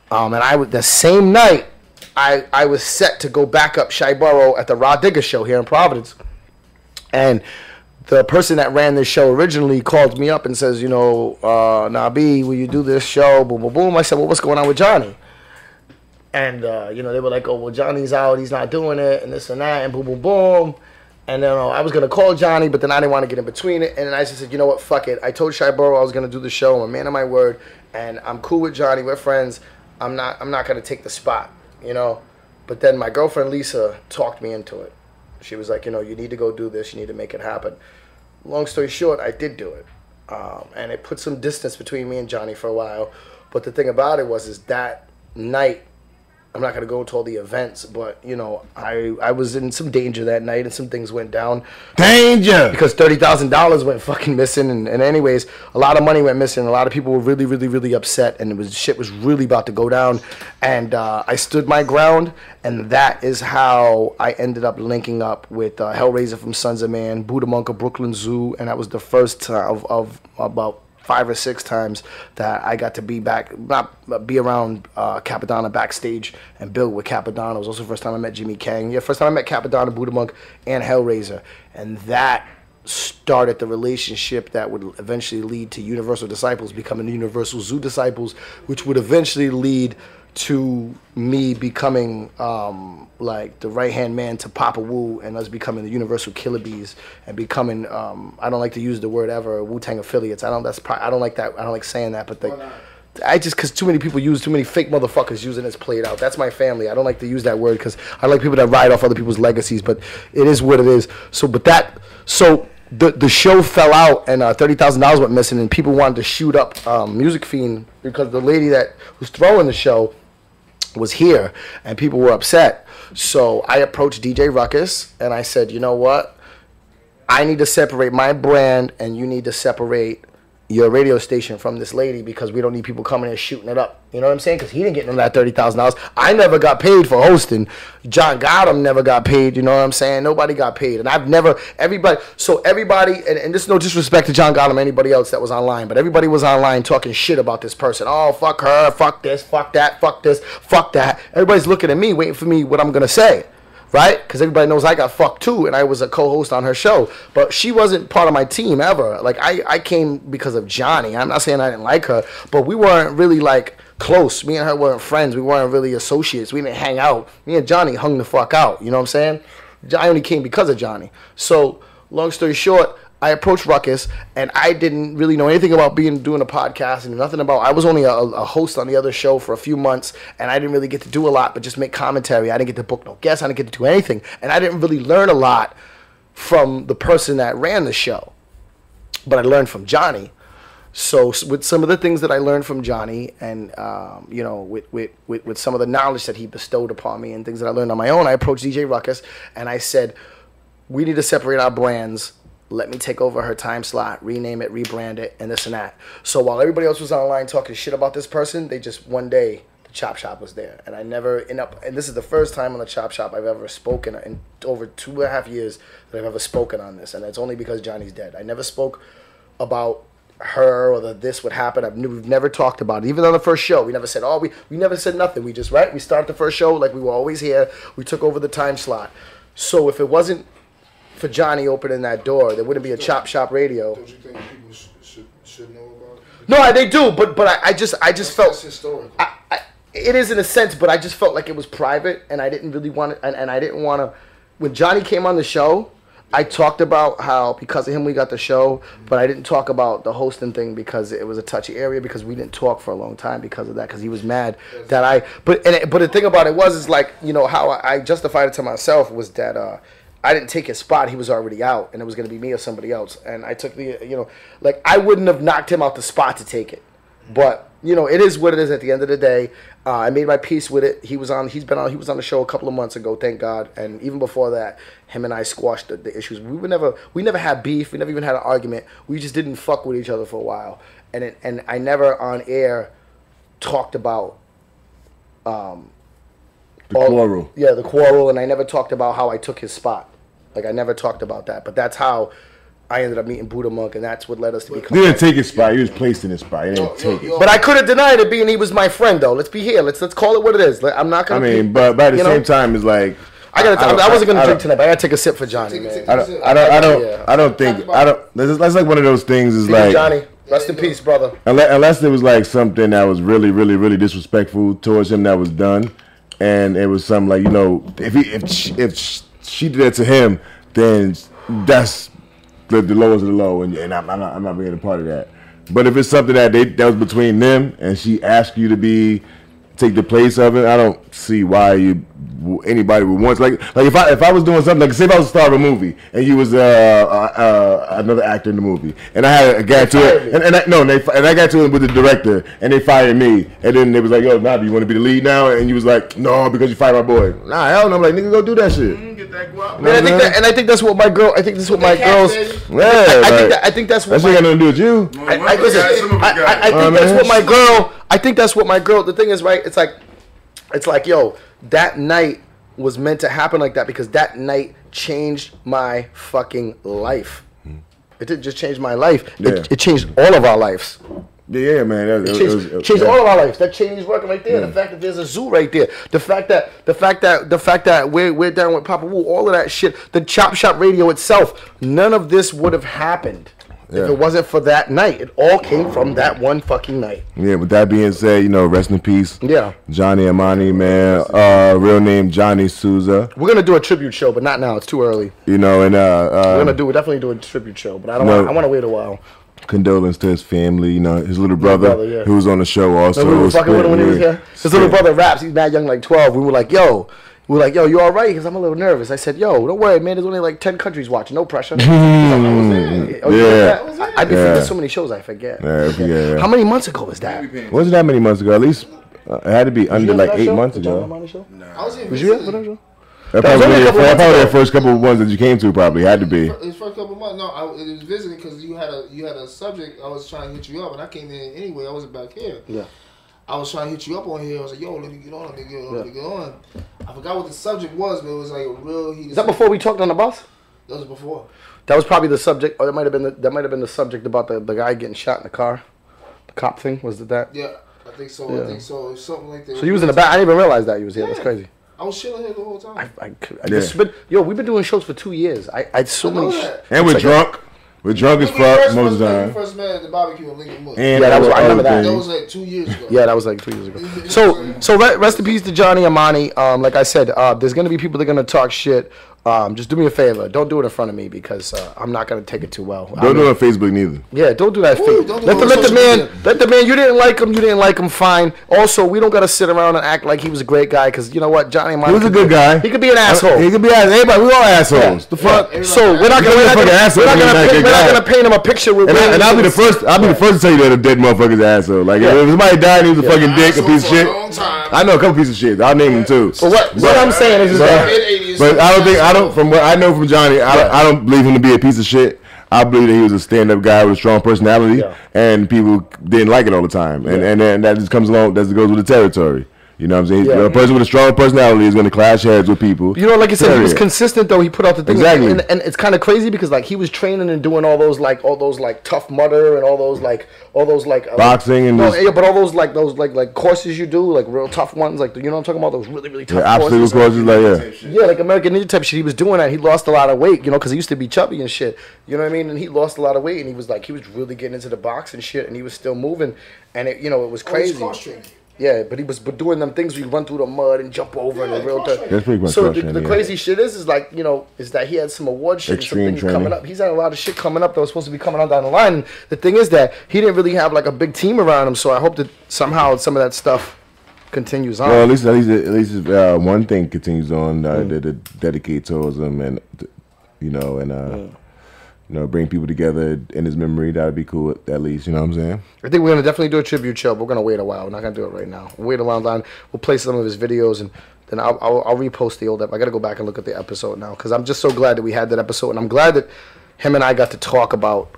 and the same night I was set to go back up Shy Burrow at the Rod Digger show here in Providence, and the person that ran this show originally called me up and says, Nahbi, will you do this show? Boom, boom, boom. I said, well, what's going on with Johnny? And, they were like, oh, well, Johnny's out. He's not doing it and this and that and boom, boom, boom. And then I was going to call Johnny, but then I didn't want to get in between it. And then I just said, you know what, fuck it. I told Shy Burrow I was going to do the show. I'm a man of my word. And I'm cool with Johnny. We're friends. I'm not going to take the spot, But then my girlfriend, Lisa, talked me into it. She was like, you need to go do this. You need to make it happen. Long story short, I did do it. And it put some distance between me and Johnny for a while. But the thing about it is that night, I'm not going to go into all the events, but, I was in some danger that night and some things went down. Danger! Because $30,000 went fucking missing. And anyways, a lot of money went missing. A lot of people were really, really, really upset. And shit was really about to go down. And I stood my ground. And that is how I ended up linking up with Hellraiser from Sons of Man, Buddha Monk of Brooklyn Zoo. And that was the first time of about 5 or 6 times that I got to be around Capadonna backstage and build with Capadonna. It was also the first time I met Jimmy Kang. Yeah, first time I met Capadonna, Buddha Monk, and Hellraiser. And that started the relationship that would eventually lead to Universal Disciples becoming the Universal Zoo Disciples, which would eventually lead to me becoming like the right-hand man to Papa Wu, and us becoming the Universal Killer Bees, and becoming I don't like to use the word ever, Wu Tang affiliates. I don't like that. I don't like saying that, but because too many people too many fake motherfuckers using it's played out. That's my family. I don't like to use that word because I like people that ride off other people's legacies, but it is what it is. So the show fell out, and $30,000 went missing, and people wanted to shoot up Music Fiend because the lady that was throwing the show was here, and people were upset. So I approached DJ Ruckus, and I said, you know what? I need to separate my brand, and you need to separate your radio station from this lady, because we don't need people coming in shooting it up. You know what I'm saying? Because he didn't get none of that $30,000. I never got paid for hosting. John Gotham never got paid. You know what I'm saying? Nobody got paid. And everybody, and this is no disrespect to John Gotham or anybody else that was online, but everybody was online talking shit about this person. Oh, fuck her, fuck this, fuck that, fuck this, fuck that. Everybody's looking at me, waiting for me what I'm going to say. Right? Because everybody knows I got fucked too, and I was a co-host on her show. But she wasn't part of my team ever. Like, I came because of Johnny. I'm not saying I didn't like her, but we weren't really, like, close. Me and her weren't friends. We weren't really associates. We didn't hang out. Me and Johnny hung the fuck out. You know what I'm saying? I only came because of Johnny. So, long story short, I approached Ruckus, and I didn't really know anything about doing a podcast and nothing about. I was only a host on the other show for a few months, and I didn't really get to do a lot, but just make commentary. I didn't get to book no guests. I didn't get to do anything, and I didn't really learn a lot from the person that ran the show, but I learned from Johnny. So with some of the things that I learned from Johnny, and you know, with some of the knowledge that he bestowed upon me and things that I learned on my own, I approached DJ Ruckus, and I said, we need to separate our brands. Let me take over her time slot, rename it, rebrand it, and this and that. So while everybody else was online talking shit about this person, they just, one day, the Chopp Shop was there. And I never and this is the first time on the Chopp Shop I've ever spoken, in over 2.5 years that I've ever spoken on this. And it's only because Johnny's dead. I never spoke about her or this would happen. We've never talked about it. Even on the first show, we never said, we never said nothing. We just, we started the first show like we were always here. We took over the time slot. So if it wasn't for Johnny opening that door, there wouldn't be a Chopp Shop Radio. Don't you think people should know about it? No, they do, but I just felt that's historical. It is in a sense, but I just felt like it was private, and I didn't really want to. And I didn't want to. When Johnny came on the show, I talked about how because of him we got the show, but I didn't talk about the hosting thing because it was a touchy area, because we didn't talk for a long time because of that, because he was mad that I. But the thing about it is like, you know, how I justified it to myself was that. I didn't take his spot. He was already out, and it was going to be me or somebody else. And I took the, you know, like I wouldn't have knocked him out the spot to take it. But, you know, it is what it is at the end of the day. I made my peace with it. He was on the show a couple of months ago, thank God. And even before that, him and I squashed the issues. We never had beef. We never even had an argument. We just didn't fuck with each other for a while. And I never on air talked about quarrel. Yeah, the quarrel, and I never talked about how I took his spot. Like, I never talked about that. But that's how I ended up meeting Buddha Monk, and that's what led us to become... He didn't take his spot. He was placed in his spot. He didn't take it. But I could have denied it, being he was my friend, though. Let's be here. Let's call it what it is. I'm not going to... but at the same time, it's like... I wasn't going to drink tonight, but I got to take a sip for Johnny, man. I don't think... That's like one of those things is like... Johnny. Rest in peace, brother. Unless it was like something that was really, really, really disrespectful towards him that was done, and it was something like, you know, if she did that to him, then that's the lowest of the low, and I'm not being a part of that. But if it's something that was between them, and she asked you to take the place of it, I don't see why anybody would want like if I was doing something, like say if I was a star of a movie and you was another actor in the movie, and I had a guy to it, and I got to it with the director, and they fired me, and then they was like, yo, Nahbi, you want to be the lead now? And you was like, no, because you fired my boy. Nah, hell no. I'm like, nigga, go do that shit. Get that guap. Man, I think that's what my girl. I think this is what my girls. Yeah, I think that's what. That's what got nothing to do with you. I think that's what my girl. I think that's what my girl. The thing is, right? It's like, yo, that night was meant to happen like that because that night changed my fucking life. It didn't just change my life. It changed all of our lives. Yeah, man. It changed all of our lives. That chain is working right there. The fact that there's a zoo right there. The fact that we're down with Papa Wu. All of that shit. The Chopp Shop Radio itself. None of this would have happened if it wasn't for that night. It all came from that one fucking night. Yeah. With that being said, rest in peace. Yeah. Johnny Amani, man. Real name Johnny Souza. We're gonna do a tribute show, but not now. It's too early. And we're definitely do a tribute show, but I want to wait a while. Condolence to his family, his little brother who was on the show also. No, we were fucking with him when he was here. His little brother raps. He's mad young, like 12. We were like, yo, you all right? Because I'm a little nervous. I said, yo, don't worry, man. There's only like 10 countries watching. No pressure. I be thinking so many shows I forget. Yeah. How many months ago was that? Wasn't that many months ago? At least it had to be under like 8 months ago. Was you at that show? Probably the first couple of ones that you came to probably had to be. His first couple of months. No, it was visiting because you had a subject. I was trying to hit you up, and I came in anyway. I wasn't back here. Yeah. I was trying to hit you up on here. I was like, yo, let me get on. I forgot what the subject was, but it was like a real. Is that before we talked on the bus? That was before. That was probably the subject, or that might have been the subject about the guy getting shot in the car. The cop thing, was it that? Yeah, I think so. Yeah. I think so. Something like that. So you was in the back. I didn't even realize that you was here. That's crazy. I was chilling here the whole time. We've been doing shows for 2 years. And we're drunk. We're drunk as fuck most of the time. We first met at the barbecue in Lincoln Wood. I remember that. That was like 2 years ago. Yeah, that was like 2 years ago. So rest in peace to Johnny Amani. Like I said, there's gonna be people that are gonna talk shit. Just do me a favor. Don't do it in front of me because I'm not gonna take it too well. Don't do it on Facebook neither. Yeah, don't do that. Let the man. You didn't like him. Fine. Also, we don't gotta sit around and act like he was a great guy because you know what, Johnny Amani. He was a good guy. He could be an asshole. He could be an Everybody, we all assholes. Yeah. The fuck. Yeah. So we're not gonna paint him a picture with. And I'll be the first. I'll be the first to tell you that a dead motherfucker's an asshole. Like if somebody died and he was a fucking dick, a piece of shit. I know a couple pieces of shit. I'll name them too. But what I'm saying is that. But I don't. From what I know from Johnny, I don't believe him to be a piece of shit. I believe that he was a stand-up guy with a strong personality, and people didn't like it all the time, and that just comes along. That just goes with the territory. You know what I'm saying? A person with a strong personality is going to clash heads with people. Like you said, he was consistent though. He put out the things. Exactly. And it's kind of crazy because like he was training and doing all those Tough Mudder and all those boxing and but all those courses you do, like real tough ones, like you know what I'm talking about, those really tough obstacle courses, like American Ninja type shit. He was doing that. He lost a lot of weight, because he used to be chubby and shit. You know what I mean? And he lost a lot of weight, and he was really getting into the boxing shit, and he was still moving, and it was crazy. Yeah, but he was doing them things where you run through the mud and jump over and the real time. That's pretty much so the crazy shit is that he had some award shit and some things coming up. He's had a lot of shit coming up that was supposed to be coming on down the line. And the thing is that he didn't really have like a big team around him, so I hope that somehow some of that stuff continues on. Well, at least one thing continues on that dedicates towards him and bring people together in his memory. That'd be cool, at least. You know what I'm saying? I think we're going to definitely do a tribute show, but we're going to wait a while. We're not going to do it right now. We'll wait a long time. We'll play some of his videos, and then I'll repost the old episode. I got to go back and look at the episode now, because I'm just so glad that we had that episode, and I'm glad that him and I got to talk about,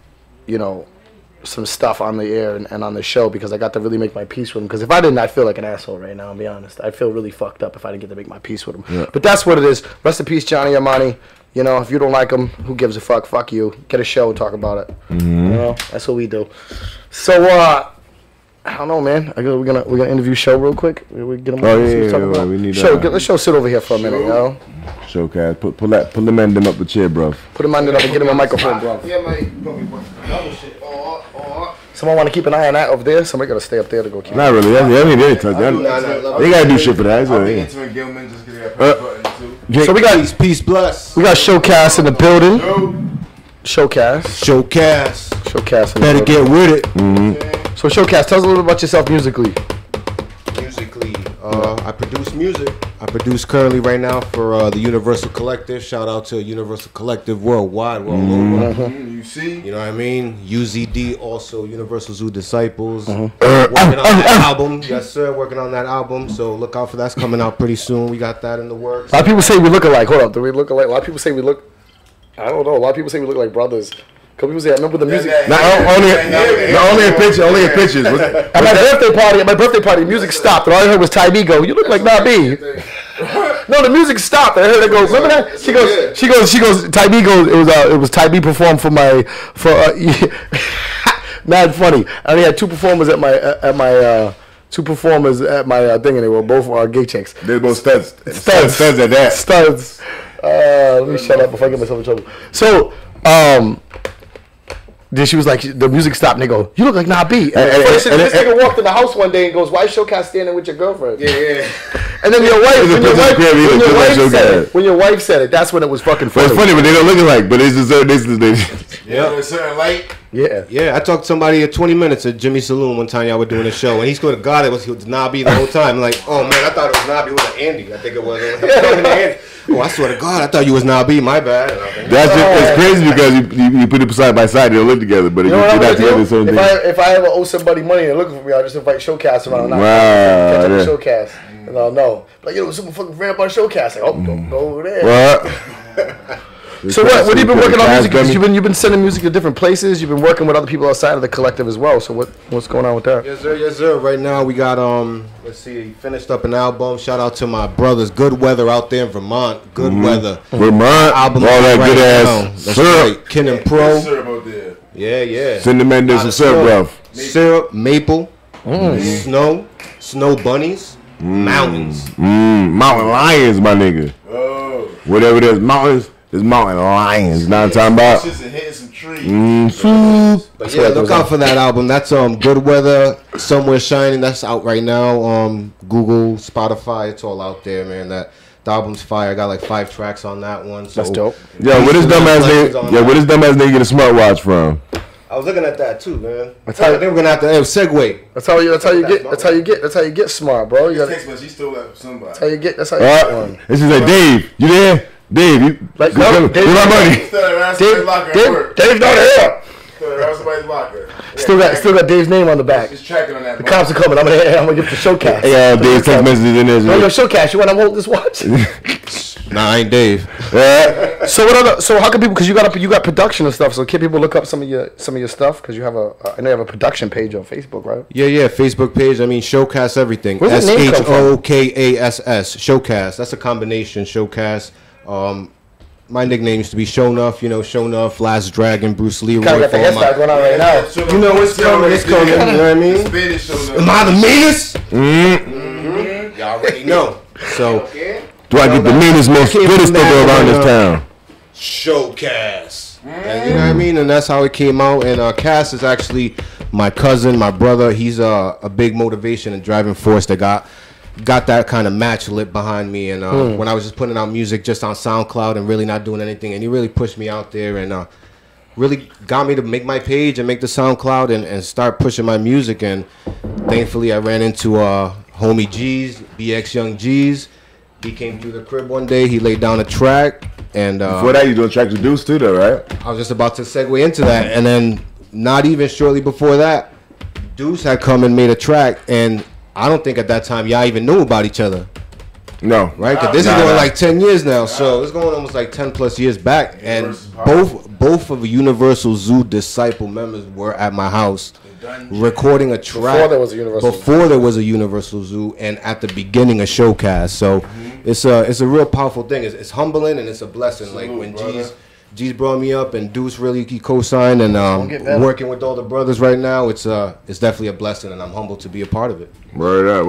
some stuff on the air and on the show, because I got to really make my peace with him. Because if I didn't, I'd feel like an asshole right now, I'll be honest. I'd feel really fucked up if I didn't get to make my peace with him. Yeah. But that's what it is. Rest in peace, Johnny Amani. If you don't like him, who gives a fuck? Fuck you. Get a show and talk about it. Mm-hmm. That's what we do. So, I don't know, man. We're gonna interview Show real quick. We get him. We need Show. Let's Show sit over here for a minute, yo. Show, Cash. Pull the man up the chair, bro. Put him under up and get him a microphone, bro. Yeah, man. Someone want to keep an eye on that over there? Somebody got to stay up there to go keep. Not really. They gotta do shit for that. So we got peace, bless. We got Showcast in the building. Showcast. Better get with it. Mm-hmm. So Showcast, tell us a little bit about yourself musically. I produce music. I produce currently right now for the Universal Collective. Shout out to Universal Collective worldwide. We're all over. You see? You know what I mean? UZD, also Universal Zoo Disciples. Working on that album. Yes, sir. Working on that album. So look out for that's coming out pretty soon. We got that in the works. A lot of people say we look alike. Hold up. Do we look alike? A lot of people say we look... I don't know. A lot of people say we look like brothers. Couple people say I remember the music. Only in pictures. At my birthday party, music stopped, and all I heard was Ty B go, "You look like Nahbi." No, the music stopped. I heard it go. Remember that? She goes. Ty B goes. It was Ty B performed for mad funny. I only had two performers at my thing, and they were both gay chicks. They're both studs. Studs at that. Studs. Let me shut up before I get myself in trouble. So, then she was like, the music stopped, and they go, "You look like Nahbi." And this nigga walked in the house one day and goes, "Why is Showcast standing with your girlfriend?" Yeah. And then when your wife said it, that's when it was fucking funny. It's funny, but they don't look alike. But it's just yeah, a certain light. Yeah. I talked to somebody at 20 Minutes at Jimmy's Saloon one time. Y'all were doing a show, and he swear to God, he was Nahbi the whole time. I'm like, oh man, I thought it was Nahbi. It was Andy. I think it was. Oh, I swear to God, I thought you was Nahbi. My bad. That's it's crazy because you put it side by side, they'll live together. But if you're not together, the same thing. If I ever owe somebody money and they're looking for me, I'll just invite Showcast around. Wow. Catch up with Showcast. And I'll know. Like, someone fucking ran up on Showcast. Like, don't go over there. What? So what have you been working on music? You've been sending music to different places. You've been working with other people outside of the collective as well. So what's going on with that? Yes sir. Right now we got let's see, finished up an album. Shout out to my brothers, Good Weather out there in Vermont. Good Weather. Vermont. Album all that right good now. ass That's syrup. right. Ken and Pro. Syrup out there. Yeah. Send the man some syrup, bro. Syrup, maple, snow bunnies, mountains. Mountain lions, my nigga. Oh. Whatever it is, mountains. There's mountain lions. Know what I'm talking about? Just hitting some trees. But yeah, look out for that album. That's Good Weather, Somewhere Shining. That's out right now. Google, Spotify, it's all out there, man. The album's fire. I got like 5 tracks on that one. So that's dope. Yeah, where this dumbass nigga get a smartwatch from? I was looking at that too, man. I think we're gonna have to segue. That's how you get smart, bro. You got text message. You still got somebody. That's how you get one. This is like, Dave, you there? Dave, you like no, Dave, my money. Dave not here. Still got Dave's name on the back. Just tracking on that. The cops are coming. I'm gonna get the Showcast. Yeah, Dave's text messages in there. Yo, Showcast, you want to hold this watch? Nah, I ain't Dave. So what other? So how can people? Because you got production and stuff. So can people look up some of your stuff? Because you have I know you have a production page on Facebook, right? Yeah, Facebook page. I mean, Showcast everything. SHOKASS. Showcast. That's a combination. Showcast. My nickname used to be Show Nuff, Show Nuff, Last Dragon, Bruce Leroy. Kind of got the hairstyle going on right now. It's coming, you know what I mean? Am I the meanest? Y'all already know. So, do I get the meanest, most goodest nigga around this town? Showcast. And you know what I mean? And that's how it came out. And Kash is actually my cousin, my brother. He's a big motivation and driving force that got that kind of match lit behind me, and when I was just putting out music just on SoundCloud and really not doing anything, and he really pushed me out there and really got me to make my page and make the SoundCloud and start pushing my music. And thankfully I ran into homie G's, BX Young G's. He came through the crib one day, he laid down a track, and before that you doing tracks with Deus too though, right? I was just about to segue into that, and then not even shortly before that, Deus had come and made a track, and I don't think at that time y'all even knew about each other. No. Right? Because this is going like 10 years now. So it's going almost like 10 plus years back. And both of the Universal Zoo Disciple members were at my house recording a track. Before there was a Universal Zoo. And at the beginning of Showcast. So it's a real powerful thing. It's humbling and it's a blessing. Salute, like when G's brought me up and Deus really co-signed and working with all the brothers right now, it's definitely a blessing and I'm humbled to be a part of it. Word up.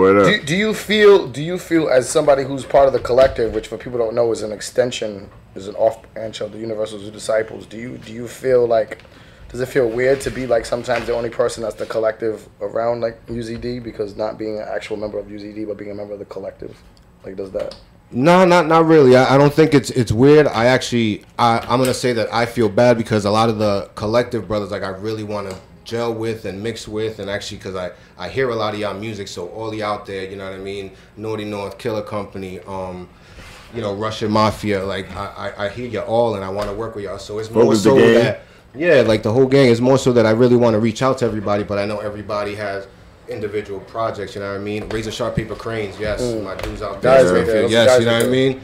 Do you feel as somebody who's part of the collective, which for people don't know is an extension, is an off-branch of the Universal Zoo Disciples, do you feel like, does it feel weird to be like sometimes the only person that's the collective around like UZD, because not being an actual member of UZD but being a member of the collective, like does that? No, not really. I don't think it's weird. I'm gonna say that I feel bad because a lot of the collective brothers like I really want to gel with and mix with, and actually because I hear a lot of y'all music, so all the out there, you know what I mean, Naughty North, Killer Company, Russian Mafia, like I hear you all and I want to work with y'all, so it's more so that like the whole gang is more so that I really want to reach out to everybody, but I know everybody has individual projects, you know what I mean? Razor Sharp Paper Cranes, yes, my dudes out there, yes, you know what I mean?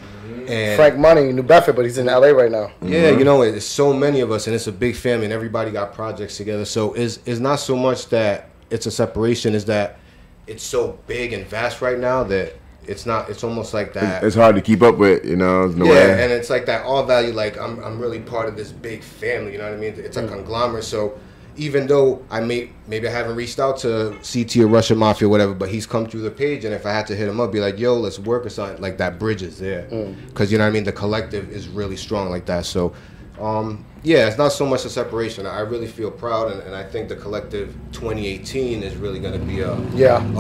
And Frank Money, New Bedford, but he's in LA right now. Yeah, you know, it's so many of us, and it's a big family, and everybody got projects together. So it's not so much that it's a separation, is that it's so big and vast right now that it's not. It's almost like that. It's hard to keep up with, you know. No way. And it's like that all value. Like I'm really part of this big family. You know what I mean? It's a conglomerate. So even though maybe I haven't reached out to CT or Russian Mafia or whatever, but he's come through the page, and if I had to hit him up, be like, yo, let's work or something, like that bridge is there. Because you know what I mean, the collective is really strong like that. So yeah, it's not so much a separation. I really feel proud, and I think the collective 2018 is really going to be a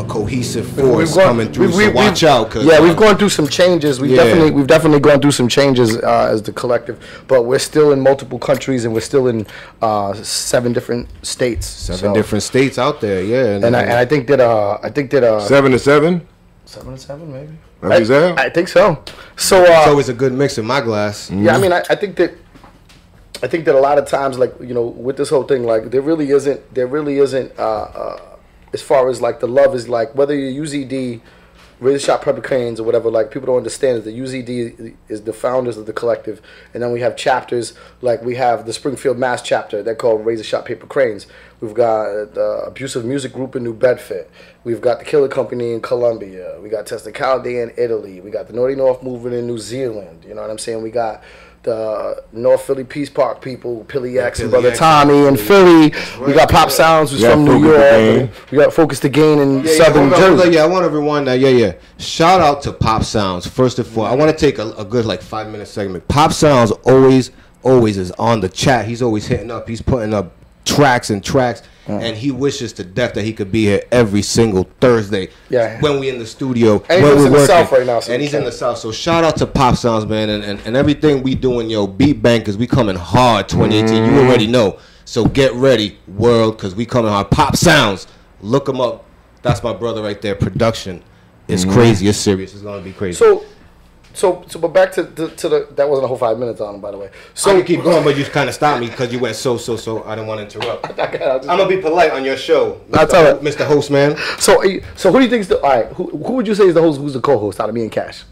cohesive force coming through. So watch out. We've gone through some changes. We've definitely gone through some changes as the collective, but we're still in multiple countries, and we're still in 7 different states. 7 different states out there, yeah. And I think that 7 to 7. 7 to 7, maybe. I think so. So it's always a good mix in my glass. Yeah, I mean, I think that a lot of times, like, you know, with this whole thing, like, there really isn't as far as like the love is, like, whether you're UZD, Razor Shop Paper Cranes or whatever, like, people don't understand is the UZD is the founders of the collective, and then we have chapters, like we have the Springfield, Mass chapter, they're called Razor Shop Paper Cranes. We've got the Abusive Music Group in New Bedford. We've got the Killer Company in Colombia. We got Testicalde in Italy. We got the Naughty North Movement in New Zealand. You know what I'm saying? We got the North Philly Peace Park people, Pilly X and Brother Tommy in Philly. We got Pop Sounds, who's from New York. We got Focus the Gain in Southern Jersey. I want everyone that, shout out to Pop Sounds, first and foremost. I want to take a good, like, 5-minute segment. Pop Sounds always is on the chat. He's always hitting up. He's putting up tracks, and he wishes to death that he could be here every single Thursday when we in the studio. And he's in the South right now. And he's in the South. So shout out to Pop Sounds, man, and everything we doing, Beat Bankers, we coming hard 2018. You already know. So get ready, world, because we coming hard. Pop Sounds, look him up. That's my brother right there. Production is crazy. It's serious. It's going to be crazy. But back to the that wasn't a whole 5 minutes on him, by the way. So I can keep going, but you kind of stopped me because you went so. I don't want to interrupt. I'm gonna be polite on your show, Mr. Host, man. So who do you think is the who would you say is the host? Who's the co-host out of me and Kash?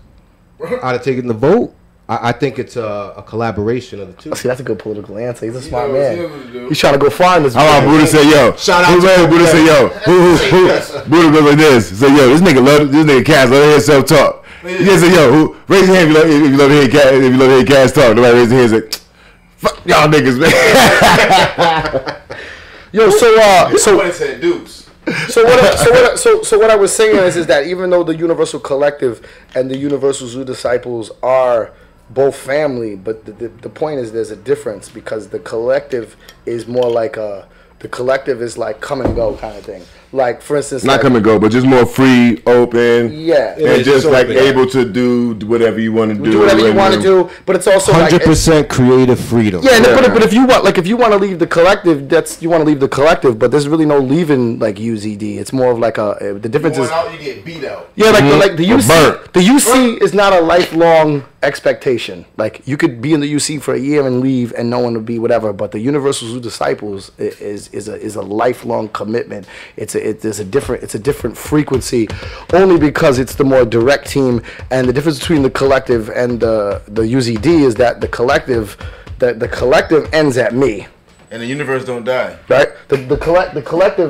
Out of taking the vote, I think it's a collaboration of the two. See, that's a good political answer. He's a smart man. He's trying to go find this. How about Buddha say yo? Shout out to Buddha say yo. Who Buddha goes like this? Say yo, this nigga Kash love to hear self talk. You just say, yo, raise your hand if you love to hear Kash talk. Nobody raise their hands like, fuck y'all niggas, man. Yo, so said Deus. So what I was saying is that even though the Universal Collective and the Universal Zoo Disciples are both family, but the point is there's a difference, because the collective is more like the collective is like come and go kind of thing. Like, for instance, not come and go, but just more free, open, and just like able to do whatever you want to do. Do whatever you want to do, but it's also 100% creative freedom. Yeah, but if you want to leave the collective, you want to leave the collective, but there's really no leaving like UZD. It's more of like the difference is out, you get beat out. Yeah, like the UC. The UC is not a lifelong expectation. Like, you could be in the UC for a year and leave, and no one would be whatever. But the Universal Zoo Disciples is a lifelong commitment. It's a different frequency, only because it's the more direct team. And the difference between the collective and the UZD is that the collective ends at me. And the universe don't die. Right? The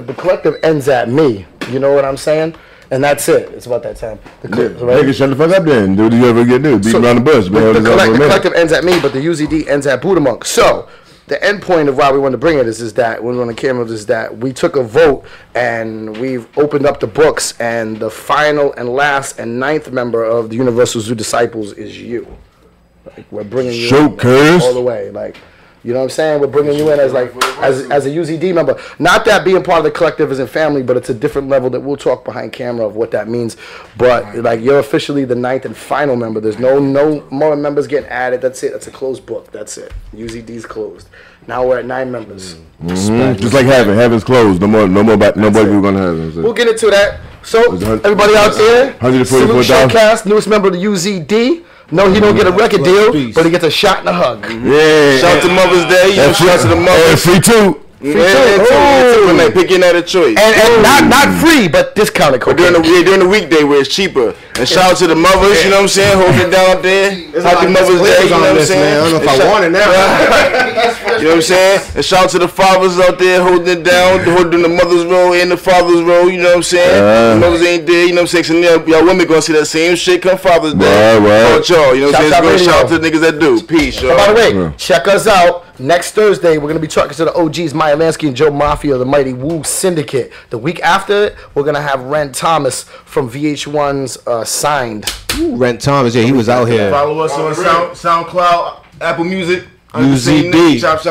collective ends at me. You know what I'm saying? And that's it. It's about that time. Nigga, shut the fuck up then. Do what you ever get to do. Beat around the bush. The collective ends at me, but the UZD ends at Buddha Monk. So the end point of why we want to bring it is that when we're on the camera is that we took a vote and we've opened up the books, and the final and last and 9th member of the Universal Zoo Disciples is you. Like, we're bringing you in all the way. Like, you know what I'm saying? We're bringing you in as a UZD member. Not that being part of the collective isn't family, but it's a different level that we'll talk behind camera of what that means. But like, you're officially the 9th and final member. There's no more members getting added. That's it. That's a closed book. That's it. UZD's closed. Now we're at 9 members. Mm-hmm. Just like heaven's closed. No more people going to heaven. We'll get into that. So everybody out there, salute Showcast, newest member of the UZD. No, he don't get a record deal, but he gets a shot and a hug. Yeah. Shout to Mother's Day. Shout to the mothers. Free too. When they pick in at a choice. And not free, but discounted. But during the weekday where it's cheaper. And shout out to the mothers, you know what I'm saying, holding it down up there. Happy Mother's Day, you know what I'm saying. I don't know if I want it now. You know what I'm saying? And shout out to the fathers out there holding it down, holding the mother's role and the father's role, you know what I'm saying. The mothers ain't there, you know what I'm saying. So y'all women gonna see that same shit come Father's Day. Right. Y'all, you know what I'm saying. Shout out to the niggas that do. Peace, y'all. By the way, check us out. Next Thursday, we're going to be talking to the OGs, Maya Lansky and Joe Mafia, the mighty Wu Syndicate. The week after, we're going to have Ren Thomas from VH1's Signed. Ooh, Ren Thomas, yeah, he was out here. Follow us on SoundCloud, Apple Music, UZD. Chopp Shop.